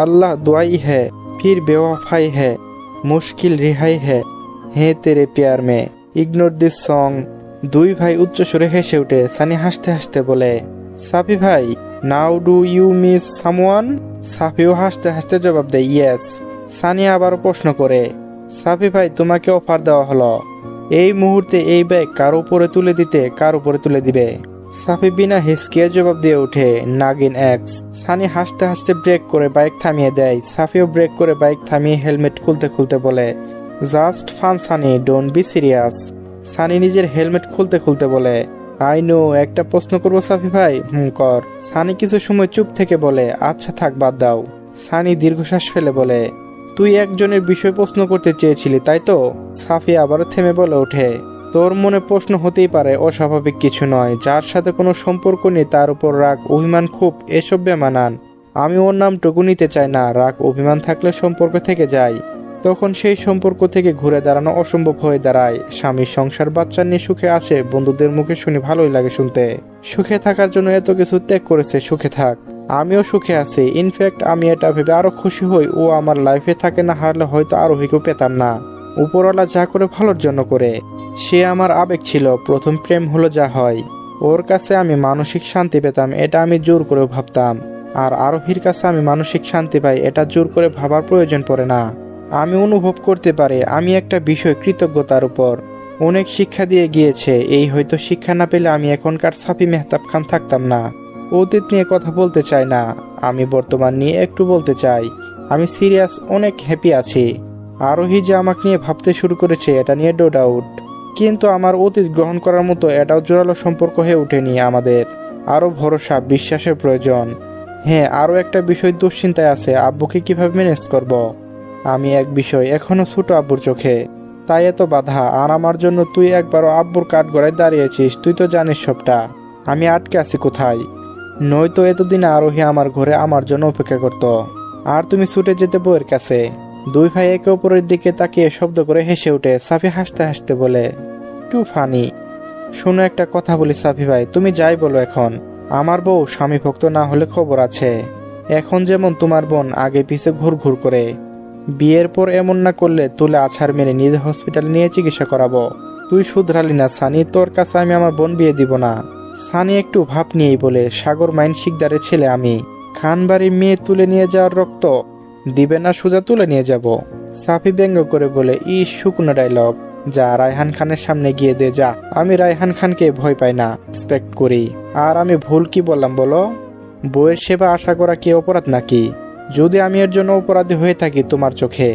আল্লাহ দুআই है फिर बेवफाई है मुश्किल रिहाई है হে তেরে প্যার মে ইগনোর দিস সং। দুই ভাই উচ্চস্বরে হেসে ওঠে। সানি হাসতে হাসতে বলে, সাফি ভাই নাও ডু ইউ মিস সামওয়ান? সাফিও হাসতে হাসতে জবাব দেয়, ইয়েস। সানি আবারও প্রশ্ন করে, সাফি ভাই তোমাকে অফার দেওয়া হলো এই মুহূর্তে এই ব্যাগ কার উপরে তুলে দিতে, কার উপরে তুলে দিবে? সাফি বিনা হিসকিয়ে জবাব দিয়ে ওঠে, নাগিন এক্স। সানি হাসতে হাসতে ব্রেক করে বাইক থামিয়ে দেয়। সাফিও ব্রেক করে বাইক থামিয়ে হেলমেট খুলতে খুলতে বলে, just fun Sunny, don't be serious. Sunny নিজের হেলমেট খুলতে খুলতে বলে, আই নো, একটা প্রশ্ন করবো সাফি ভাই? কর। সানি কিছু সময় চুপ থেকে বলে, আচ্ছা থাক, বাদ দাও। সানি দীর্ঘশ্বাস ফেলে বলে, তুই একজনের বিষয় প্রশ্ন করতে চেয়েছিলি তাই তো? সাফি আবারও থেমে বলে ওঠে, তোর মনে প্রশ্ন হতেই পারে, অস্বাভাবিক কিছু নয়। যার সাথে কোনো সম্পর্ক নেই তার উপর রাগ অভিমান খুব, এসব বেমানান। আমি ওর নামটুকু নিতে চাই না। রাগ অভিমান থাকলে সম্পর্ক থেকে যায়, তখন সেই সম্পর্ক থেকে ঘুরে দাঁড়ানো অসম্ভব হয়ে দাঁড়ায়। স্বামীর সংসার বাচ্চা নিয়ে সুখে আছে, বন্ধুদের মুখে শুনে ভালোই লাগে শুনতে। সুখে থাকার জন্য এত কিছু ত্যাগ করেছে, সুখে থাক। আমিও সুখে আছি। ইনফ্যাক্ট আমি এটা ভেবে আরো খুশি হই, ও আমার লাইফে থাকে না হারলে হয়তো আরোহীকেও পেতাম না। উপরওয়ালা যা করে ভালোর জন্য করে। সে আমার আবেগ ছিল, প্রথম প্রেম হলো যা হয়। ওর কাছে আমি মানসিক শান্তি পেতাম, এটা আমি জোর করে ভাবতাম। আর আরোহীর কাছে আমি মানসিক শান্তি পাই, এটা জোর করে ভাবার প্রয়োজন পড়ে না। আমি অনুভব করতে পারি আমি একটা বিষয় কৃতজ্ঞতার উপর। অনেক শিক্ষা দিয়ে গিয়েছে, এই হয়তো শিক্ষা না পেলে আমি এখনকার সাফি মেহতাব খান থাকতাম না। অতীত নিয়ে কথা বলতে চাই না, আমি বর্তমান নিয়ে একটু বলতে চাই। আমি সিরিয়াস, অনেক হ্যাপি আছি। আরোহী যে আমাকে নিয়ে ভাবতে শুরু করেছে এটা নিয়ে নো ডাউট। কিন্তু আমার অতীত গ্রহণ করার মতো এটাও জোরালো সম্পর্ক হয়ে ওঠেনি আমাদের। আরো ভরসা, বিশ্বাসের প্রয়োজন। হ্যাঁ, আরো একটা বিষয় দুশ্চিন্তায় আছে, আব্বুকে কিভাবে ম্যানেজ করব। আমি এক বিষয় এখনো ছোট আব্বুর চোখে, তাই এত বাধা। আর আমার জন্য তুই একবারও আব্বুর কাঠগড়ায় দাঁড়িয়েছিস, তুই তো জানিস সবটা। আমি আটকে আছি কোথায়? নয়তো এতদিন আরোহী আমার ঘরে আমার জন্য অপেক্ষা করত, আর তুমি ছুটে যেতে বউয়ের কাছে। দুই ভাই একে অপরের দিকে তাকিয়ে শব্দ করে হেসে ওঠে। সাফি হাসতে হাসতে বলে, টু ফানি। শোনো, একটা কথা বলি সাফি ভাই, তুমি যাই বলো, এখন আমার বউ স্বামী ভক্ত না হলে খবর আছে। এখন যেমন তোমার বোন আগে পিছে ঘুর ঘুর করে, বিয়ের পর এমন না করলে তুলে আছাড় মেরে নিজে হসপিটালে নিয়ে চিকিৎসা করাবো। তুই শুধরালি না সানি, তোর কাছে আমি আমার বোন বিয়ে দিব না। সানি একটু ভাব নিয়েই বলে, সাগর মাইন শিকদারের ছেলে আমি। খানবাড়ির মেয়ে তুলে নিয়ে যাওয়ার রক্ত দিবে না, সোজা তুলে নিয়ে যাব। সাফি ব্যঙ্গ করে বলে, শুকনো ডায়লগ। যা রায়হান খানের সামনে গিয়ে দে যা। আমি রায়হান খানকে ভয় পাই না, রেসপেক্ট করি। আর আমি ভুল কি বললাম বলো? বইয়ের সেবা আশা করা কি অপরাধ নাকি? যদি আমি এর জন্য অপরাধী হয়ে থাকি তোমার চোখে,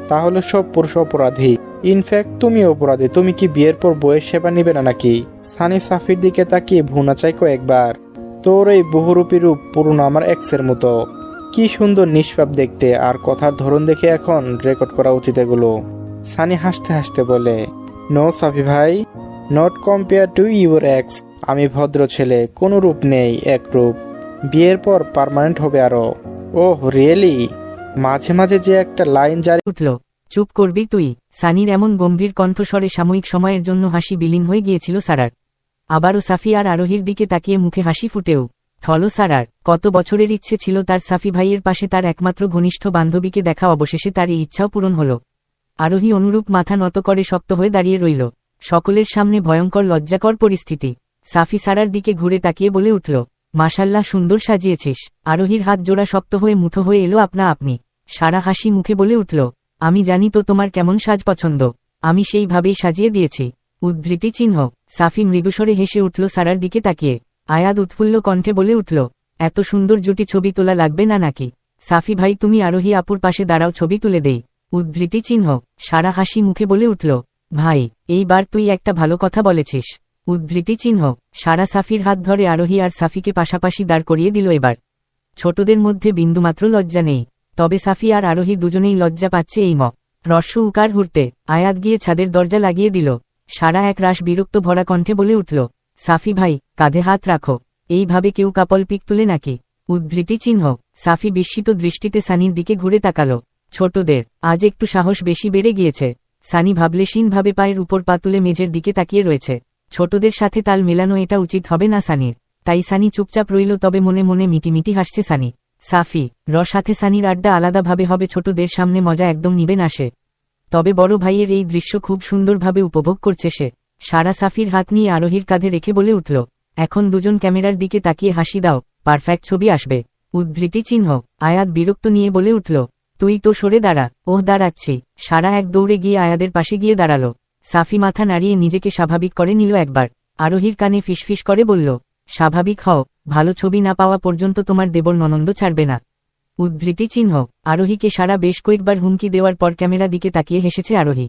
তাহলে সব পুরুষ অপরাধী। ইনফ্যাক্ট তুমি অপরাধী। তুমি কি বিয়ের পর বইয়ের সেবা নিবে না নাকি? সানি সাফির দিকে তাকিয়ে ভুনা চাই কয়েকবার। তোর এই বহুরূপী রূপ পুরনো আমার এক্সের মতো। কি সুন্দর নিষ্পাপ দেখতে, আর কথার ধরন দেখে এখন রেকর্ড করা উচিত এগুলো। সানি হাসতে হাসতে বলে, নো সাফি ভাই, not compare to your x. আমি ভদ্র ছেলে, কোনো রূপ নেই, এক রূপ। বিয়ের পর পার্মানেন্ট হবে আরো। Oh really? মাঝে মাঝে যে একটা লাইন জারি উঠল, চুপ করবি তুই। সানির এমন গম্ভীর কণ্ঠস্বরে সাময়িক সময়ের জন্য হাসি বিলীন হয়ে গিয়েছিল সারার। আবারও সাফি আর আরোহীর দিকে তাকিয়ে মুখে হাসি ফুটেও ঠলো সারার কত বছরের ইচ্ছে ছিল তার সাফি ভাইয়ের পাশে তার একমাত্র ঘনিষ্ঠ বান্ধবীকে দেখা, অবশেষে তার এই ইচ্ছাও পূরণ হল। আরোহী অনুরূপ মাথা নত করে শক্ত হয়ে দাঁড়িয়ে রইল। সকলের সামনে ভয়ঙ্কর লজ্জাকর পরিস্থিতি। সাফি সারার দিকে ঘুরে তাকিয়ে বলে উঠল, মাশাল্লাহ, সুন্দর সাজিয়েছিস। আরোহীর হাত জোড়া শক্ত হয়ে মুঠো হয়ে এলো আপনা আপনি। সারা হাসি মুখে বলে উঠল, আমি জানি তো তোমার কেমন সাজ পছন্দ, আমি সেইভাবেই সাজিয়ে দিয়েছি। উদ্ধৃতি চিহ্ন। সাফি মৃদুস্বরে হেসে উঠল সারার দিকে তাকিয়ে। আয়াদ উৎফুল্ল কণ্ঠে বলে উঠল, এত সুন্দর জুটি ছবি তোলা লাগবে না নাকি? সাফি ভাই, তুমি আরোহী আপুর পাশে দাঁড়াও, ছবি তুলে দেই। উদ্ধৃতি চিহ্ন। সারা হাসি মুখে বলে উঠল, ভাই, এইবার তুই একটা ভালো কথা বলেছিস। উদ্ধৃতি চিহ্ন। সারা সাফির হাত ধরে আরোহী আর সাফিকে পাশাপাশি দাঁড় করিয়ে দিল। এবার ছোটদের মধ্যে বিন্দুমাত্র লজ্জা নেই, তবে সাফি আর আরোহী দুজনেই লজ্জা পাচ্ছে এই রস্য উকার হুরতে। আয়াত গিয়ে ছাদের দরজা লাগিয়ে দিল। সারা এক রাশ বিরক্ত ভরা কণ্ঠে বলে উঠল, সাফি ভাই, কাঁধে হাত রাখো। এইভাবে কেউ কাপল পিক তুলে নাকি? উদ্ধৃতি চিহ্ন। সাফি বিস্মিত দৃষ্টিতে সানির দিকে ঘুরে তাকালো। ছোটদের আজ একটু সাহস বেশি বেড়ে গিয়েছে। সানি ভাবলেশীনভাবে পায়ের উপর পা তুলে মেঝের দিকে তাকিয়ে রয়েছে। ছোটদের সাথে তাল মেলানো এটা উচিত হবে না সানির। তাই সানি চুপচাপ রইল, তবে মনে মনে মিটিমিটি হাসছে সানি। সাফি সাথে সানির আড্ডা আলাদাভাবে হবে, ছোটদের সামনে মজা একদম নিবে না সে। তবে বড় ভাইয়ের এই দৃশ্য খুব সুন্দরভাবে উপভোগ করছে সে। সারা সাফির হাত নিয়ে আরোহীর কাঁধে রেখে বলে উঠল, এখন দুজন ক্যামেরার দিকে তাকিয়ে হাসি দাও, পারফেক্ট ছবি আসবে। উদ্ধৃতি চিহ্ন। আয়াত বিরক্ত নিয়ে বলে উঠল, তুই তো সরে দাঁড়া। ওহ, দাঁড়াচ্ছি। সারা এক দৌড়ে গিয়ে আয়াদের পাশে গিয়ে দাঁড়ালো। সাফি মাথা নাড়িয়ে নিজেকে স্বাভাবিক করে নিল একবার। আরোহীর কানে ফিসফিস করে বলল, স্বাভাবিক হও, ভালো ছবি না পাওয়া পর্যন্ত তোমার দেবর ননন্দ ছাড়বে না। উদ্ধৃতি চিহ্ন। আরোহীকে সারা বেশ কয়েকবার হুমকি দেওয়ার পর ক্যামেরা দিকে তাকিয়ে হেসেছে আরোহী।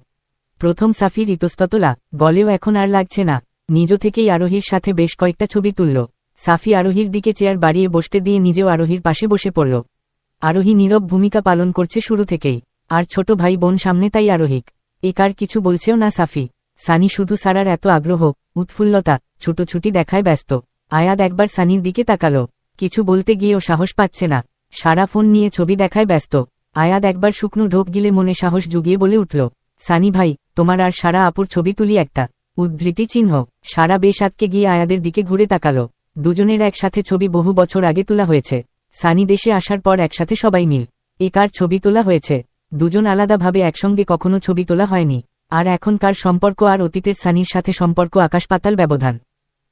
প্রথম সাফির ইতস্ততলা বলেও এখন আর লাগছে না। নিজ থেকেই আরোহীর সাথে বেশ কয়েকটা ছবি তুলল। সাফি আরোহীর দিকে চেয়ার বাড়িয়ে বসতে দিয়ে নিজেও আরোহীর পাশে বসে পড়ল। আরোহী নীরব ভূমিকা পালন করছে শুরু থেকেই, আর ছোট ভাই বোন সামনে, তাই আরোহিক একার কিছু বলছেও না সাফি। সানি শুধু সারার এত আগ্রহ, উৎফুল্লতা, ছুটোছুটি দেখায় ব্যস্ত। আয়াদ একবার সানির দিকে তাকালো, কিছু বলতে গিয়েও সাহস পাচ্ছে না। সারা ফোন নিয়ে ছবি দেখায় ব্যস্ত। আয়াদ একবার শুকনো ঢোক গিলে মনে সাহস জুগিয়ে বলে উঠল, সানি ভাই, তোমার আর সারা আপুর ছবি তুলি একটা। উদ্ধৃতি চিহ্ন। সারা বেশ আটকে গিয়ে আয়াদের দিকে ঘুরে তাকালো। দুজনের একসাথে ছবি বহু বছর আগে তোলা হয়েছে। সানি দেশে আসার পর একসাথে সবাই মিল একার ছবি তোলা হয়েছে। দুজন আলাদাভাবে একসঙ্গে কখনো ছবি তোলা হয়নি। আর এখনকার সম্পর্ক আর অতীতের সানির সাথে সম্পর্ক আকাশ পাতাল ব্যবধান।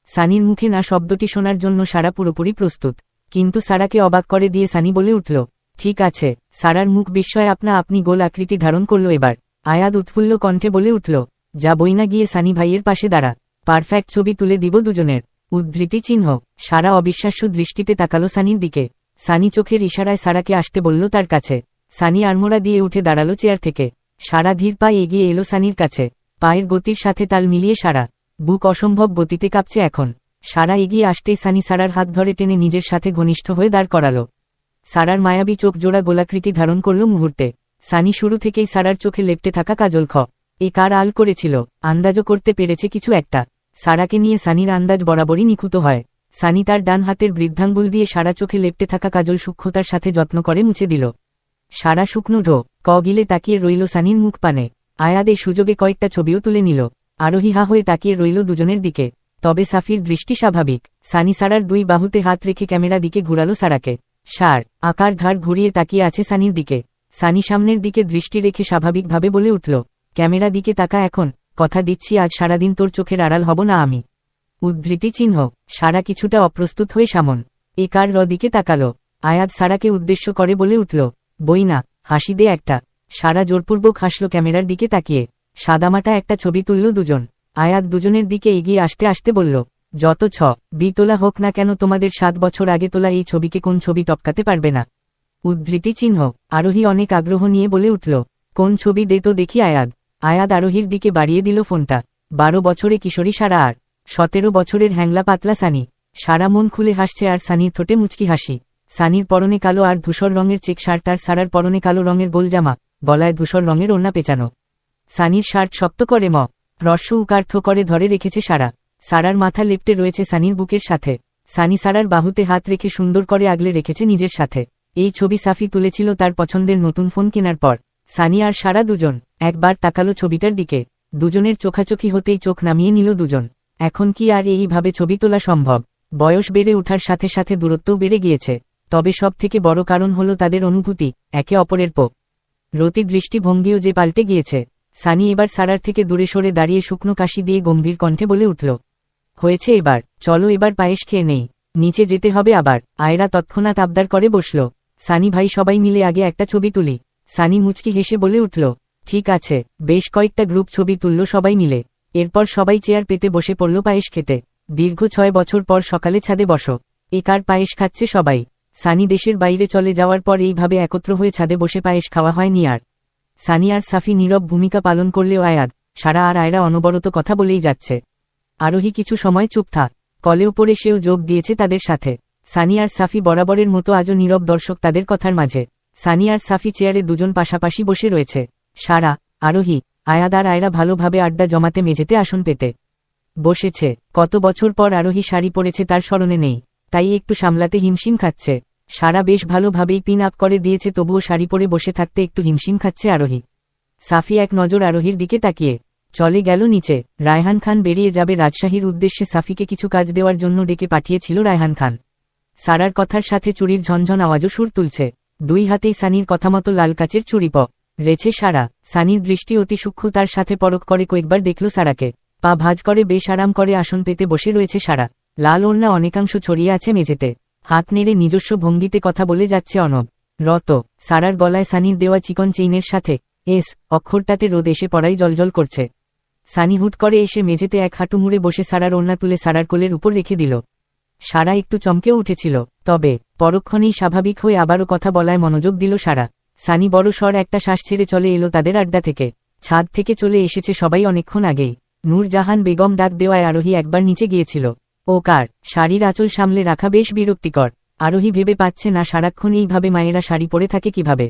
সানির মুখে না শব্দটি শোনার জন্য সারা পুরোপুরি প্রস্তুত, কিন্তু সারাকে অবাক করে দিয়ে সানি বলে উঠল, ঠিক আছে। সারার মুখ বিস্ময়ে আপনা আপনি গোল আকৃতি ধারণ করল এবার। আয়াদ উৎফুল্ল কণ্ঠে বলে উঠল, যা বইনা গিয়ে সানি ভাইয়ের পাশে দাঁড়া, পারফেক্ট ছবি তুলে দিব দুজনের। উদ্ধৃতি চিহ্ন। সারা অবিশ্বাস্য দৃষ্টিতে তাকালো সানির দিকে। সানি চোখের ইশারায় সারাকে আসতে বলল তার কাছে। সানি আড়মোড়া দিয়ে উঠে দাঁড়ালো চেয়ার থেকে। সারা ধীর পায়ে এগিয়ে এলো সানির কাছে। পায়ের গতির সাথে তাল মিলিয়ে সারা বুক অসম্ভব গতিতে কাঁপছে এখন। সারা এগিয়ে আসতেই সানি সারার হাত ধরে টেনে নিজের সাথে ঘনিষ্ঠ হয়ে দাঁড় করালো। সারার মায়াবী চোখ জোড়া গোলাকৃতি ধারণ করল মুহূর্তে। সানি শুরু থেকেই সারার চোখে লেপ্টে থাকা কাজল এ কার আল করেছিল, আন্দাজও করতে পেরেছে কিছু একটা। সারাকে নিয়ে সানির আন্দাজ বরাবরই নিখুঁত হয়। সানি তার ডান হাতের বৃদ্ধাঙ্গুল দিয়ে সারা চোখে লেপ্টে থাকা কাজল সূক্ষ্মতার সাথে যত্ন করে মুছে দিল। সারা শুকনো গিলে তাকিয়ে রইল সানির মুখ পানে। আয়াদ এই সুযোগে কয়েকটা ছবিও তুলে নিল। আরোহী হা হয়ে তাকিয়ে রইল দুজনের দিকে। তবে সাফির দৃষ্টি স্বাভাবিক। সানি সারার দুই বাহুতে হাত রেখে ক্যামেরা দিকে ঘুরালো সারাকে। সার আকার ঘাড় ঘুরিয়ে তাকিয়ে আছে সানির দিকে। সানি সামনের দিকে দৃষ্টি রেখে স্বাভাবিকভাবে বলে উঠল, ক্যামেরা দিকে তাকা এখন, কথা দিচ্ছি আজ সারাদিন তোর চোখের আড়াল হব না আমি। উদ্ধৃতি চিহ্ন। সারা কিছুটা অপ্রস্তুত হয়ে সামন একার দিকে তাকালো। আয়াদ সারাকে উদ্দেশ্য করে বলে উঠল, বই না, হাসি দে একটা। সারা জোরপূর্বক হাসল ক্যামেরার দিকে তাকিয়ে। সাদামাটা একটা ছবি তুলল দুজন। আয়াদ দুজনের দিকে এগিয়ে আসতে আসতে বলল, যত বি তোলা হোক না কেন, তোমাদের 7 বছর আগে তোলা এই ছবিকে কোন ছবি টপকাতে পারবে না। উদ্ধৃতি চিহ্ন। আরোহী অনেক আগ্রহ নিয়ে বলে উঠল, কোন ছবি দে তো দেখি আয়াদ। আয়াদ আরোহীর দিকে বাড়িয়ে দিল ফোনটা। 12 বছরে কিশোরী সারা আর 17 বছরের হ্যাংলা পাতলা সানি। সারা মন খুলে হাসছে আর সানির ঠোঁটে মুচকি হাসি। সানির পরনে কালো আর ধূসর রঙের চেক শার্ট আর সারার পরনে কালো রঙের গোল জামা, গলায় ধূসর রঙের ওড়না পেঁচানো। সানির শার্ট শক্ত করে রস্য উকার্থ করে ধরে রেখেছে সারা। সারার মাথা লেপ্টে রয়েছে সানির বুকের সাথে। সানি সারার বাহুতে হাত রেখে সুন্দর করে আগলে রেখেছে নিজের সাথে। এই ছবি সাফি তুলেছিল তার পছন্দের নতুন ফোন কেনার পর। সানি আর সারা দুজন একবার তাকালো ছবিটার দিকে। দুজনের চোখাচোখি হতেই চোখ নামিয়ে নিল দুজন। এখন কি আর এইভাবে ছবি তোলা সম্ভব? বয়স বেড়ে ওঠার সাথে সাথে দূরত্বও বেড়ে গিয়েছে, তবে সব থেকে বড় কারণ হলো তাদের অনুভূতি একে অপরের রতি দৃষ্টিভঙ্গিও যে পাল্টে গিয়েছে। সানি এবার সারার থেকে দূরে সরে দাঁড়িয়ে শুকনো কাশি দিয়ে গম্ভীর কণ্ঠে বলে উঠল, হয়েছে এবার, চলো এবার পায়েস খেয়ে নেই, নিচে যেতে হবে আবার। আয়রা তৎক্ষণাৎ আবদার করে বসল, সানি ভাই সবাই মিলে আগে একটা ছবি তুলি। সানি মুচকি হেসে বলে উঠল, ঠিক আছে। বেশ কয়েকটা গ্রুপ ছবি তুলল সবাই মিলে। এরপর সবাই চেয়ার পেতে বসে পড়ল পায়েস খেতে। দীর্ঘ 6 বছর পর সকালে ছাদে বসো, কার পায়েস খাচ্ছে সবাই। সানি দেশের বাইরে চলে যাওয়ার পর এইভাবে একত্র হয়ে ছাদে বসে পায়েস খাওয়া হয়নি আর। সানি আর সাফি নীরব ভূমিকা পালন করলেও আয়াদ, সারা আর আয়রা অনবরত কথা বলেই যাচ্ছে। আরোহী কিছু সময় চুপ থাক, কলে উপরে সেও যোগ দিয়েছে তাদের সাথে। সানি আর সাফি বরাবরের মতো আজও নীরব দর্শক তাদের কথার মাঝে। সানি আর সাফি চেয়ারে দুজন পাশাপাশি বসে রয়েছে। সারা, আরোহী, আয়াদ আর আয়রা ভালোভাবে আড্ডা জমাতে মেঝেতে আসন পেতে বসেছে। কত বছর পর আরোহী শাড়ি পরেছে তার স্মরণে নেই, তাই একটু সামলাতে হিমশিম খাচ্ছে। সারা বেশ ভালোভাবেই পিন আপ করে দিয়েছে, তবুও শাড়ি পরে বসে থাকতে একটু হিমশিম খাচ্ছে আরোহী। সাফি এক নজর আরোহীর দিকে তাকিয়ে চলে গেল নিচে। রায়হান খান বেরিয়ে যাবে রাজশাহীর উদ্দেশ্যে, সাফিকে কিছু কাজ দেওয়ার জন্য ডেকে পাঠিয়েছিল রায়হান খান। সারার কথার সাথে চুরির ঝনঝন আওয়াজও সুর তুলছে। দুই হাতেই সানির কথামতো লাল কাচের চুড়ি রেছে সারা। সানির দৃষ্টি অতি সূক্ষ্ম, তার সাথে পরখ করে কয়েকবার দেখল সারাকে। পা ভাঁজ করে বেশ আরাম করে আসন পেতে বসে রয়েছে সারা। লাল ওড়না অনেকাংশ ছড়িয়ে আছে মেঝেতে, হাত নেড়ে নিজস্ব ভঙ্গিতে কথা বলে যাচ্ছে রত। সারার গলায় সানির দেওয়া চিকন চেইনের সাথে এস অক্ষরটাতে রোদ এসে পড়াই জলজল করছে। সানি হুট করে এসে মেঝেতে এক হাঁটু মুড়ে বসে সারার ওড়না তুলে সারার কোলের উপর রেখে দিল। সারা একটু চমকেও উঠেছিল, তবে পরক্ষণেই স্বাভাবিক হয়ে আবারও কথা বলায় মনোযোগ দিল সারা। সানি বড় স্বর একটা শ্বাস ছেড়ে চলে এলো তাদের আড্ডা থেকে। ছাদ থেকে চলে এসেছে সবাই অনেকক্ষণ আগেই। নূরজাহান বেগম ডাক দেওয়ায় আরোহী একবার নিচে গিয়েছিল। ও কার শাড়ির আঁচল সামলে রাখা বেশ বিরক্তিকর। আরোহী ভেবে পাচ্ছে না সারাক্ষণ এইভাবে মায়েরা শাড়ি পরে থাকে কিভাবে,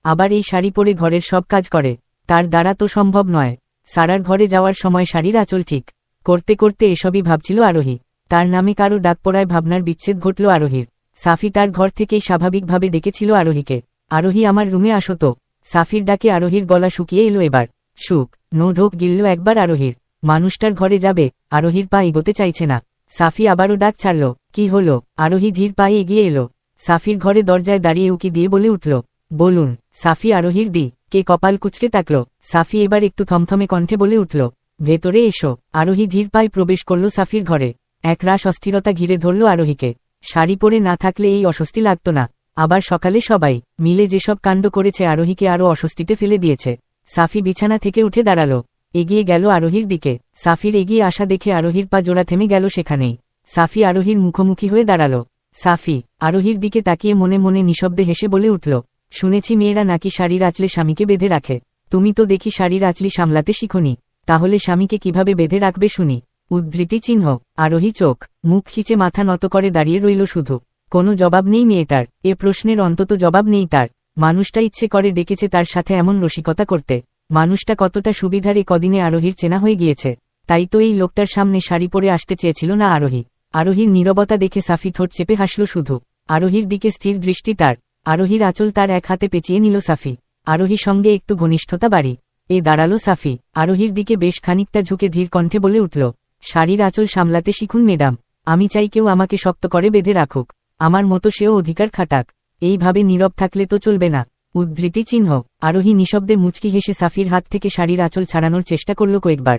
আবার এই শাড়ি পরে ঘরের সব কাজ করে, তার দ্বারা তো সম্ভব নয়। সারার ঘরে যাওয়ার সময় শাড়ির আঁচল ঠিক করতে করতে এসবই ভাবছিল আরোহী। তার নামে কারো ডাক পড়ায় ভাবনার বিচ্ছেদ ঘটল আরোহীর। সাফি তার ঘর থেকেই স্বাভাবিকভাবে ডেকেছিল আরোহীকে, আরোহী আমার রুমে আসো তো। সাফির ডাকে আরোহীর গলা শুকিয়ে এলো এবার। সুখ নো ঢোক গিলল একবার আরোহীর। মানুষটার ঘরে যাবে, আরোহীর পা এগোতে চাইছে না। সাফি আবারও ডাক ছাড়ল, কি হলো? আরোহী ধীর পায়ে এগিয়ে এলো। সাফির ঘরে দরজায় দাঁড়িয়ে উকি দিয়ে বলে উঠল, বলুন। সাফি আরোহীর কে কপাল কুচকে তাকল। সাফি এবার একটু থমথমে কণ্ঠে বলে উঠল, ভেতরে এসো। আরোহী ধীর পায়ে প্রবেশ করল সাফির ঘরে। একরাশ অস্থিরতা ঘিরে ধরল আরোহীকে। শাড়ি পরে না থাকলে এই অস্বস্তি লাগত না, আবার সকালে সবাই মিলে যেসব কাণ্ড করেছে আরোহীকে আরও অস্বস্তিতে ফেলে দিয়েছে। সাফি বিছানা থেকে উঠে দাঁড়ালো, এগিয়ে গেল আরোহীর দিকে। সাফির এগিয়ে আসা দেখে আরোহীর পা জোড়া থেমে গেল সেখানেই। সাফি আরোহীর মুখোমুখি হয়ে দাঁড়ালো। সাফি আরোহীর দিকে তাকিয়ে মনে মনে নিঃশব্দে হেসে বলে উঠল, শুনেছি মেয়েরা নাকি শাড়ির আঁচলে স্বামীকে বেঁধে রাখে, তুমি তো দেখি শাড়ির আঁচলি সামলাতে শিখনি, তাহলে স্বামীকে কিভাবে বেঁধে রাখবে শুনি। উদ্ধৃতি চিহ্ন। আরোহী চোখ মুখ খিচে মাথা নত করে দাঁড়িয়ে রইল শুধু। কোনো জবাব নেই মেয়েটার, এ প্রশ্নের অন্তত জবাব নেই তার। মানুষটা ইচ্ছে করে ডেকেছে তার সাথে এমন রসিকতা করতে। মানুষটা কতটা সুবিধার এ কদিনে আরোহীর চেনা হয়ে গিয়েছে, তাই তো এই লোকটার সামনে শাড়ি পরে আসতে চেয়েছিল না আরোহী। আরোহীর নীরবতা দেখে সাফি ঠোঁট চেপে হাসল শুধু। আরোহীর দিকে স্থির দৃষ্টি তার। আরোহীর আঁচল তার এক হাতে পেঁচিয়ে নিল সাফি। আরোহীর সঙ্গে একটু ঘনিষ্ঠতা বাড়ি দাঁড়ালো সাফি। আরোহীর দিকে বেশ খানিকটা ঝুঁকে ধীর কণ্ঠে বলে উঠল, শাড়ির আঁচল সামলাতে শিখুন ম্যাডাম। আমি চাই কেউ আমাকে শক্ত করে বেঁধে রাখুক, আমার মতো সেও অধিকার খাটাক। এইভাবে নীরব থাকলে তো চলবে না। উদ্ধৃতি চিহ্ন। আরোহী নিঃশব্দে মুচকি হেসে সাফির হাত থেকে শাড়ির আঁচল ছাড়ানোর চেষ্টা করল কয়েকবার,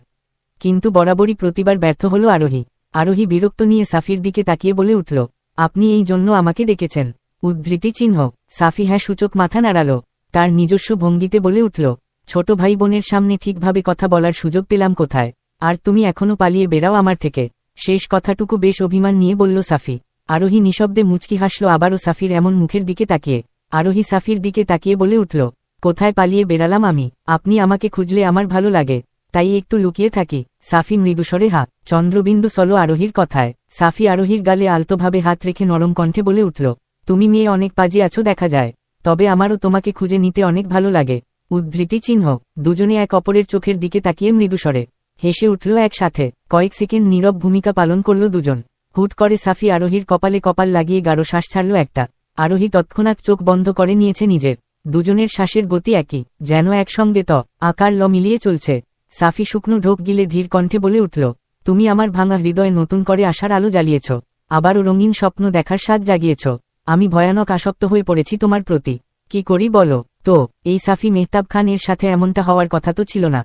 কিন্তু বরাবরই প্রতিবার ব্যর্থ হল আরোহী। আরোহী বিরক্ত নিয়ে সাফির দিকে তাকিয়ে বলে উঠল, আপনি এই জন্য আমাকে ডেকেছেন? উদ্ধৃতি চিহ্ন। সাফি হ্যাঁ সূচক মাথা নাড়াল। তার নিজস্ব ভঙ্গিতে বলে উঠল, ছোট ভাই বোনের সামনে ঠিকভাবে কথা বলার সুযোগ পেলাম কোথায়, আর তুমি এখনো পালিয়ে বেড়াও আমার থেকে। শেষ কথাটুকু বেশ অভিমান নিয়ে বলল সাফি। আরোহী নিঃশব্দে মুচকি হাসল আবারও সাফির এমন মুখের দিকে তাকিয়ে। আরোহী সাফির দিকে তাকিয়ে বলে উঠল, কোথায় পালিয়ে বেড়ালাম আমি? আপনি আমাকে খুঁজলে আমার ভালো লাগে, তাই একটু লুকিয়ে থাকি। সাফি মৃদুস্বরে চন্দ্রবিন্দু চলো আরোহীর কথায়। সাফি আরোহীর গালে আলতোভাবে হাত রেখে নরম কণ্ঠে বলে উঠল, তুমি মেয়ে অনেক পাজি আছো দেখা যায়, তবে আমারও তোমাকে খুঁজে নিতে অনেক ভালো লাগে। উদ্ধৃতি চিহ্ন। দুজনে এক অপরের চোখের দিকে তাকিয়ে মৃদুস্বরে হেসে উঠল একসাথে। কয়েক সেকেন্ড নীরব ভূমিকা পালন করল দুজন। হুট করে সাফি আরোহীর কপালে কপাল লাগিয়ে গাঢ় শ্বাস ছাড়ল একটা। আরোহী তৎক্ষণাৎ চোখ বন্ধ করে নিয়েছে নিজের। দুজনের শ্বাসের গতি একই, যেন একসঙ্গে আকার ল মিলিয়ে চলছে। সাফি শুকনো ঢোক গিলে ধীর কণ্ঠে বলে উঠল, তুমি আমার ভাঙা হৃদয়ে নতুন করে আশার আলো জ্বালিয়েছ। আবারও রঙিন স্বপ্ন দেখার স্বাদ জাগিয়েছ। আমি ভয়ানক আসক্ত হয়ে পড়েছি তোমার প্রতি। কি করি বলো তো? এই সাফি মেহতাব খান এর সাথে এমনটা হওয়ার কথা তো ছিল না।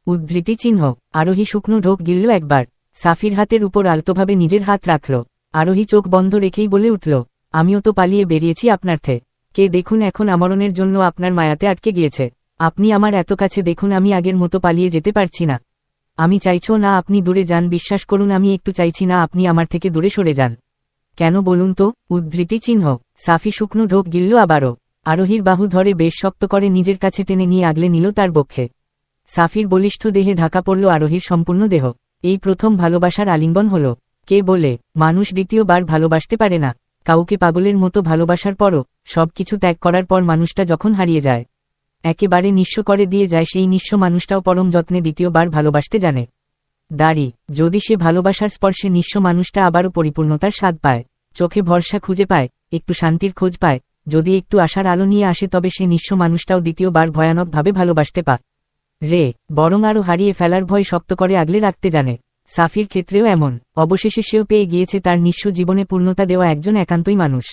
উদ্ধৃতি চিহ্ন। আরোহী শুকনো ঢোক গিলল একবার। সাফির হাতের উপর আলতোভাবে নিজের হাত রাখল। আরোহী চোখ বন্ধ রেখেই বলে উঠল, আমিও তো পালিয়ে বেরিয়েছি আপনার থেকে। দেখুন এখন আমরণের জন্য আপনার মায়াতে আটকে গিয়েছে। আপনি আমার এত কাছে, দেখুন আমি আগের মতো পালিয়ে যেতে পারছি না। আমি চাইছো না আপনি দূরে যান, বিশ্বাস করুন আমি একটু চাইছি না আপনি আমার থেকে দূরে সরে যান। কেন বলুন তো? উদ্ধৃতি চিহ্ন। সাফি শুকনো ঢোক গিলল আবারও। আরোহীর বাহু ধরে বেশ শক্ত করে নিজের কাছে টেনে নিয়ে আগলে নিল তার বক্ষে। সাফির বলিষ্ঠ দেহে ঢাকা পড়ল আরোহীর সম্পূর্ণ দেহ। এই প্রথম ভালোবাসার আলিঙ্গন হল। কে বলে মানুষ দ্বিতীয়বার ভালোবাসতে পারে না? কাউকে পাগলের মতো ভালোবাসার পরও, সবকিছু ত্যাগ করার পর মানুষটা যখন হারিয়ে যায়, একেবারে নিঃস্ব করে দিয়ে যায়, সেই নিঃস্ব মানুষটাও পরম যত্নে দ্বিতীয়বার ভালোবাসতে জানে। দাড়ি, যদি সে ভালোবাসার স্পর্শে নিঃস্ব মানুষটা আবারও পরিপূর্ণতার স্বাদ পায়, চোখে ভরসা খুঁজে পায়, একটু শান্তির খোঁজ পায়, যদি একটু আশার আলো নিয়ে আসে, তবে সে নিঃস্ব মানুষটাও দ্বিতীয়বার ভয়ানকভাবে ভালোবাসতে বরং আরও হারিয়ে ফেলার ভয় শক্ত করে আগলে রাখতে জানে। সাফির ক্ষেত্রেও এমন। অবশেষে সেও পেয়ে গিয়েছে তার নিঃস্ব জীবনে পূর্ণতা দেওয়া একজন একান্তই মানুষ।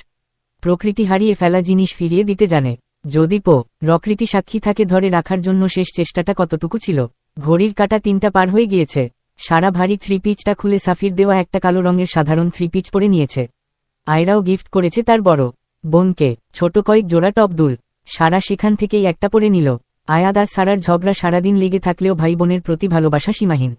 প্রকৃতি হারিয়ে ফেলা জিনিস ফিরিয়ে দিতে জানে। যদি প্রকৃতি সাক্ষী থাকে, ধরে রাখার জন্য শেষ চেষ্টাটা কতটুকু ছিল। ঘড়ির কাঁটা 3টা পার হয়ে গিয়েছে। সারা ভারী থ্রি পিচটা খুলে সাফির দেওয়া একটা কালো রঙের সাধারণ থ্রি পিচ পরে নিয়েছে। আয়রাও গিফট করেছে তার বড় বোনকে ছোট কয়েক জোড়া টপদুল। সারা সেখান থেকেই একটা পরে নিল। আয়াদ আর সারার ঝগড়া সারাদিন লেগে থাকলেও ভাই বোনের প্রতি ভালোবাসা সীমাহীন।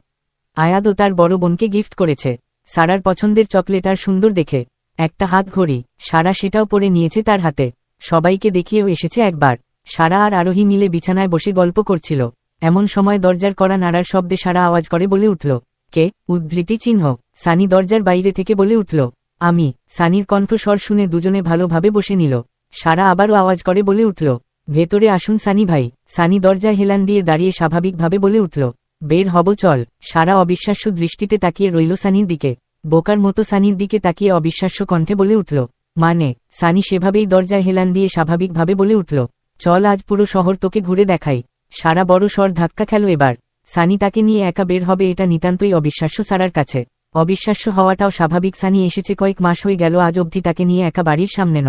আয়াদও তার বড় বোনকে গিফট করেছে সারার পছন্দের চকলেট আর সুন্দর দেখে একটা হাত ঘড়ি। সারা সেটাও পরে নিয়েছে তার হাতে। সবাইকে দেখিয়েও এসেছে একবার। সারা আর আরোহী মিলে বিছানায় বসে গল্প করছিল। এমন সময় দরজার কড়া নাড়ার শব্দে সারা আওয়াজ করে বলে উঠল, কে? উদ্ধৃতি চিহ্ন। সানি দরজার বাইরে থেকে বলে উঠল, আমি। সানির কণ্ঠস্বর শুনে দুজনে ভালোভাবে বসে নিল। সারা আবারও আওয়াজ করে বলে উঠল, ভেতরে আসুন সানি ভাই। সানি দরজায় হেলান দিয়ে দাঁড়িয়ে স্বাভাবিকভাবে বলে উঠল, বের হব চল। সারা অবিশ্বাস্য দৃষ্টিতে তাকিয়ে রইল সানির দিকে। বোকার মতো সানির দিকে তাকিয়ে অবিশ্বাস্য কণ্ঠে বলে উঠল, মানে? সানি সেভাবেই দরজায় হেলান দিয়ে স্বাভাবিকভাবে বলে উঠল, চল আজ পুরো শহর তোকে ঘুরে দেখাই। সারা বড় স্বর ধাক্কা খেল এবার। সানি তাকে নিয়ে একা বের হবে, এটা নিতান্তই অবিশ্বাস্য সারার কাছে। অবিশ্বাস্য হওয়াটাও স্বাভাবিক। সানি এসেছে কয়েক মাস হয়ে গেল, আজ অবধি তাকে নিয়ে একা বাড়ির সামনে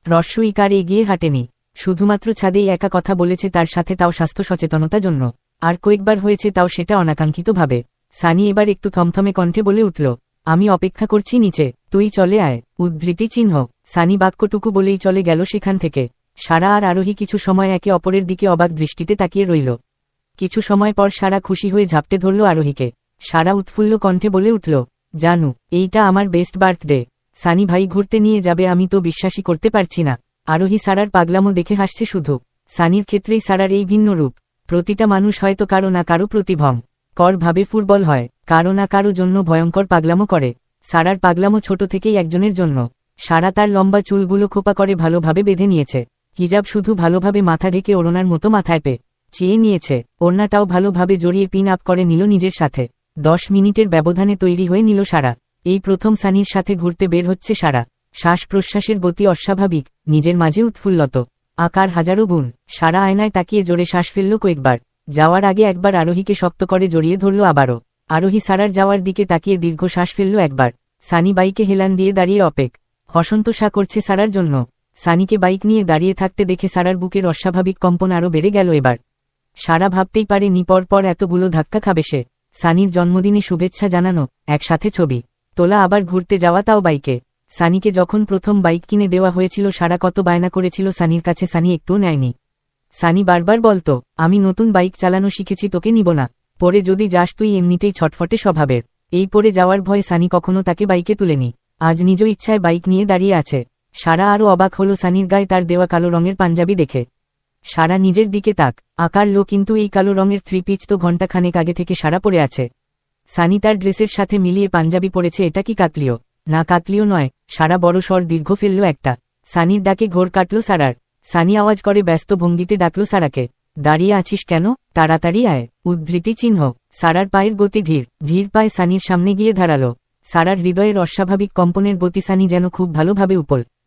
রস্যইকার এগিয়ে হাঁটেনি। শুধুমাত্র ছাদেই একা কথা বলেছে তার সাথে, তাও স্বাস্থ্য সচেতনতার জন্য। আর কয়েকবার হয়েছে, তাও সেটা অনাকাঙ্ক্ষিতভাবে। সানি এবার একটু থমথমে কণ্ঠে বলে উঠল, আমি অপেক্ষা করছি নিচে, তুই চলে আয়। উদ্ধৃতি চিহ্ন। সানি বাক্যটুকু বলেই চলে গেল সেখান থেকে। সারা আর আরোহী কিছু সময় একে অপরের দিকে অবাক দৃষ্টিতে তাকিয়ে রইল। কিছু সময় পর সারা খুশি হয়ে ঝাপটে ধরল আরোহীকে। সারা উৎফুল্ল কণ্ঠে বলে উঠল, জানু, এইটা আমার বেস্ট বার্থডে। সানি ভাই ঘুরতে নিয়ে যাবে? আমি তো বিশ্বাসই করতে পারছি না। আরোহী সারার পাগলামো দেখে হাসছে শুধু। সানির ক্ষেত্রেই সারার এই ভিন্ন রূপ। প্রতিটা মানুষ হয়তো কারো না কারো প্রতিভঙ্কর ভাবে ফুটবল হয়, কারো না কারো জন্য ভয়ঙ্কর পাগলামো করে। সারার পাগলামো ছোট থেকেই একজনের জন্য। সারা তার লম্বা চুলগুলো খোপা করে ভালোভাবে বেঁধে নিয়েছে। হিজাব শুধু ভালোভাবে মাথা ঢেকে ওড়নার মতো মাথায় চেয়ে নিয়েছে। ওড়নাটাও ভালোভাবে জড়িয়ে পিন আপ করে নিল নিজের সাথে। 10 মিনিটের ব্যবধানে তৈরি হয়ে নিল সারা। এই প্রথম সানির সাথে ঘুরতে বের হচ্ছে সারা। শ্বাস প্রশ্বাসের গতি অস্বাভাবিক, নিজের মাঝে উৎফুল্লত আকার হাজারো গুণ। সারা আয়নায় তাকিয়ে জোরে শ্বাস ফেলল কয়েকবার। যাওয়ার আগে একবার আরোহীকে শক্ত করে জড়িয়ে ধরল আবারও। আরোহী সারার যাওয়ার দিকে তাকিয়ে দীর্ঘ শ্বাস ফেলল একবার। সানি বাইকে হেলান দিয়ে দাঁড়িয়ে হসন্তোষা করছে সারার জন্য। সানিকে বাইক নিয়ে দাঁড়িয়ে থাকতে দেখে সারার বুকের অস্বাভাবিক কম্পন আরও বেড়ে গেল এবার। সারা ভাবতেই পারেনি পরপর এতগুলো ধাক্কা খাবে সে। সানির জন্মদিনে শুভেচ্ছা জানানো, একসাথে ছবি তোলা, আবার ঘুরতে যাওয়া, তাও বাইকে। সানিকে যখন প্রথম বাইক কিনে দেওয়া হয়েছিল, সারা কত বায়না করেছিল সানির কাছে, সানি একটুও নেয়নি। সানি বারবার বলতো, আমি নতুন বাইক চালানো শিখেছি, তোকে নিব না। পরে যদি যাস তুই এমনিতেই ছটফটে স্বভাবের। এই পরে যাওয়ার ভয় সানি কখনো তাকে বাইকে তুলেনি। আজ নিজ ইচ্ছায় বাইক নিয়ে দাঁড়িয়ে আছে। সারা আরও অবাক হলো সানির গায়ে তার দেওয়া কালো রঙের পাঞ্জাবি দেখে। সারা নিজের দিকে আকার লো, কিন্তু এই কালো রঙের থ্রি পিচ তো ঘণ্টাখানেক আগে থেকে সারা পরে আছে। সানি তার ড্রেসের সাথে মিলিয়ে পাঞ্জাবি পরেছে, এটা কি কাকলিও? না, কাকলিও নয়। সারা বড় স্বর দীর্ঘ ফেলল একটা। সানির ডাকে ঘোর কাটল সারার। সানি আওয়াজ করে ব্যস্ত ভঙ্গিতে ডাকল সারাকে, দাঁড়িয়ে আছিস কেন? তাড়াতাড়ি আয়। উদ্ধৃতি চিহ্ন। সারার পায়ের গতি ধীর পায়ে সানির সামনে গিয়ে দাঁড়ালো। সারার হৃদয়ের অস্বাভাবিক কম্পনের গতি সানি যেন খুব ভালোভাবে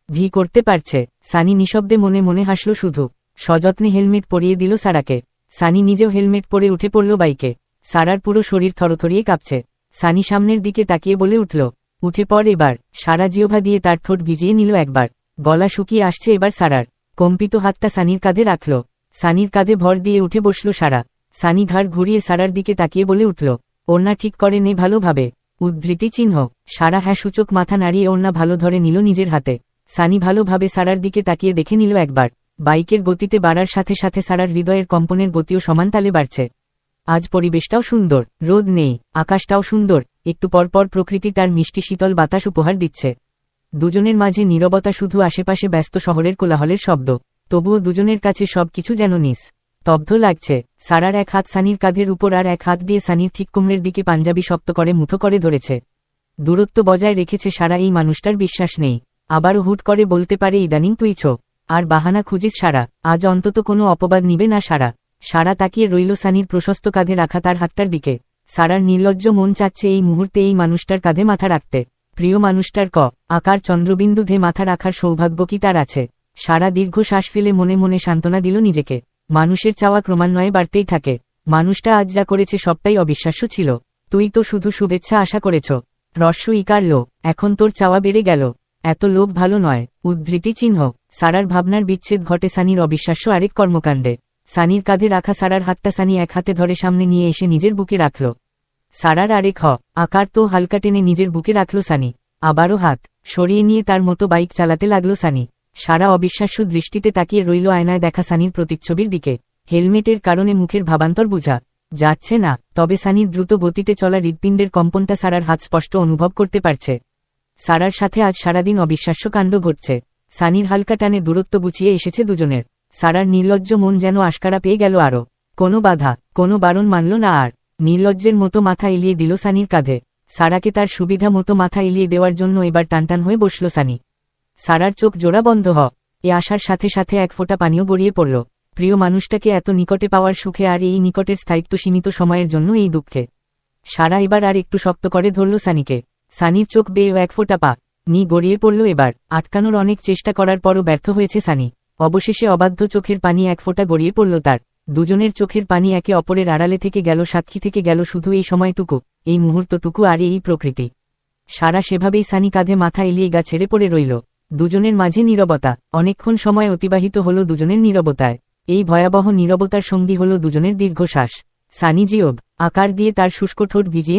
ভি করতে পারছে। সানি নিঃশব্দে মনে মনে হাসল শুধু। সযত্নে হেলমেট পরিয়ে দিল সারাকে। সানি নিজেও হেলমেট পরে উঠে পড়ল বাইকে। সারার পুরো শরীর থরথরিয়ে কাঁপছে। সানি সামনের দিকে তাকিয়ে বলে উঠল, উঠে পড় এবার। সারা জিহ্বা দিয়ে তার ঠোঁট ভিজিয়ে নিল একবার। গলা শুকিয়ে আসছে এবার সারার। কম্পিত হাতটা সানির কাঁধে রাখল। সানির কাঁধে ভর দিয়ে উঠে বসল সারা। সানি ঘাড় ঘুরিয়ে সারার দিকে তাকিয়ে বলে উঠল, ওড়না ঠিক করে নে ভালোভাবে। উদ্ধৃতি চিহ্ন। সারা হ্যাঁ সূচক মাথা নাড়িয়ে ওড়না ভালো ধরে নিল নিজের হাতে। সানি ভালোভাবে সারার দিকে তাকিয়ে দেখে নিল একবার। বাইকের গতিতে বাড়ার সাথে সাথে সারার হৃদয়ের কম্পনের গতিও সমান তালে বাড়ছে। আজ পরিবেশটাও সুন্দর, রোদ নেই, আকাশটাও সুন্দর, একটু পরপর প্রকৃতি তার মিষ্টি শীতল বাতাস উপহার দিচ্ছে। দুজনের মাঝে নীরবতা, শুধু আশেপাশে ব্যস্ত শহরের কোলাহলের শব্দ। তবুও দুজনের কাছে সবকিছু যেন স্তব্ধ লাগছে। সারার এক হাত সানির কাঁধের উপর আর এক হাত দিয়ে সানির ঠিক কোমরের দিকে পাঞ্জাবি শক্ত করে মুঠো করে ধরেছে। দূরত্ব বজায় রেখেছে সারা। এই মানুষটার বিশ্বাস নেই। আবারও হুট করে বলতে পারে ইদানিং তুই আর বাহানা খুঁজিস সারা। আজ অন্তত কোনো অপবাদ নিবে না সারা। সারা তাকিয়ে রইল সানির প্রশস্ত কাঁধে রাখা তার হাতটার দিকে। সারার নির্লজ্জ মন চাচ্ছে এই মুহূর্তে এই মানুষটার কাঁধে মাথা রাখতে। প্রিয় মানুষটার আকার চন্দ্রবিন্দু ধে মাথা রাখার সৌভাগ্য কি তার আছে? সারা দীর্ঘ শ্বাস ফেলে মনে মনে সান্ত্বনা দিল নিজেকে। মানুষের চাওয়া ক্রমান্বয়ে বাড়তেই থাকে। মানুষটা আজ যা করেছে সবটাই অবিশ্বাস্য ছিল। তুই তো শুধু শুভেচ্ছা আশা করেছ, রস্য ইকারল, এখন তোর চাওয়া বেড়ে গেল। এত লোভ ভালো নয়। উদ্ধৃতি চিহ্ন। সারার ভাবনার বিচ্ছেদ ঘটে সানির অবিশ্বাস্য আরেক কর্মকাণ্ডে। সানির কাঁধে রাখা সারার হাতটা সানি এক হাতে ধরে সামনে নিয়ে এসে নিজের বুকে রাখল। সারার আরেক আকার তো হালকা টেনে নিজের বুকে রাখল সানি। আবারও হাত সরিয়ে নিয়ে তার মতো বাইক চালাতে লাগল সানি। সারা অবিশ্বাস্য দৃষ্টিতে তাকিয়ে রইল আয়নায় দেখা সানির প্রতিচ্ছবির দিকে। হেলমেটের কারণে মুখের ভাবান্তর বোঝা যাচ্ছে না, তবে সানির দ্রুত গতিতে চলা হৃৎপিণ্ডের কম্পনটা সারার হাত স্পষ্ট অনুভব করতে পারছে। সারার সাথে আজ সারাদিন অবিশ্বাস্য কাণ্ড ঘটছে। সানির হালকা টানে দূরত্ব গুছিয়ে এসেছে দুজনের। সারার নির্লজ্জ মন যেন আশকারা পেয়ে গেল আরও। কোনো বাধা, কোনো বারণ মানল না আর। নির্লজ্জের মতো মাথা এলিয়ে দিল সানির কাঁধে। সারাকে তার সুবিধা মতো মাথা এলিয়ে দেওয়ার জন্য এবার টানটান হয়ে বসল সানি। সারার চোখ জোড়া বন্ধ এ আসার সাথে সাথে এক ফোঁটা পানিও গড়িয়ে পড়ল। প্রিয় মানুষটাকে এত নিকটে পাওয়ার সুখে আর এই নিকটের স্থায়িত্ব সীমিত সময়ের জন্য এই দুঃখে। সারা এবার আর একটু শক্ত করে ধরল সানিকে। সানির চোখ বেয়ে এক ফোঁটা গড়িয়ে পড়ল এবার। আটকানোর অনেক চেষ্টা করার পরও ব্যর্থ হয়েছে সানি। অবশেষে অবাধ্য চোখের পানি এক ফোঁটা গড়িয়ে পড়ল তার। দুজনের চোখের পানি একে অপরের আড়ালে থেকে গেল, সাক্ষী থেকে গেল শুধু এই সময়টুকু, এই মুহূর্তটুকু আর এই প্রকৃতি। সারা সেভাবেই সানি কাঁধে মাথা এলিয়ে গা ছেড়ে পড়ে রইল। দুজনের মাঝে নীরবতা। অনেকক্ষণ সময় অতিবাহিত হল দুজনের নীরবতায়। এই ভয়াবহ নীরবতার সঙ্গী হল দুজনের দীর্ঘশ্বাস। সানি জিওব আকার দিয়ে তার শুষ্ক ঠোঁট ভিজিয়ে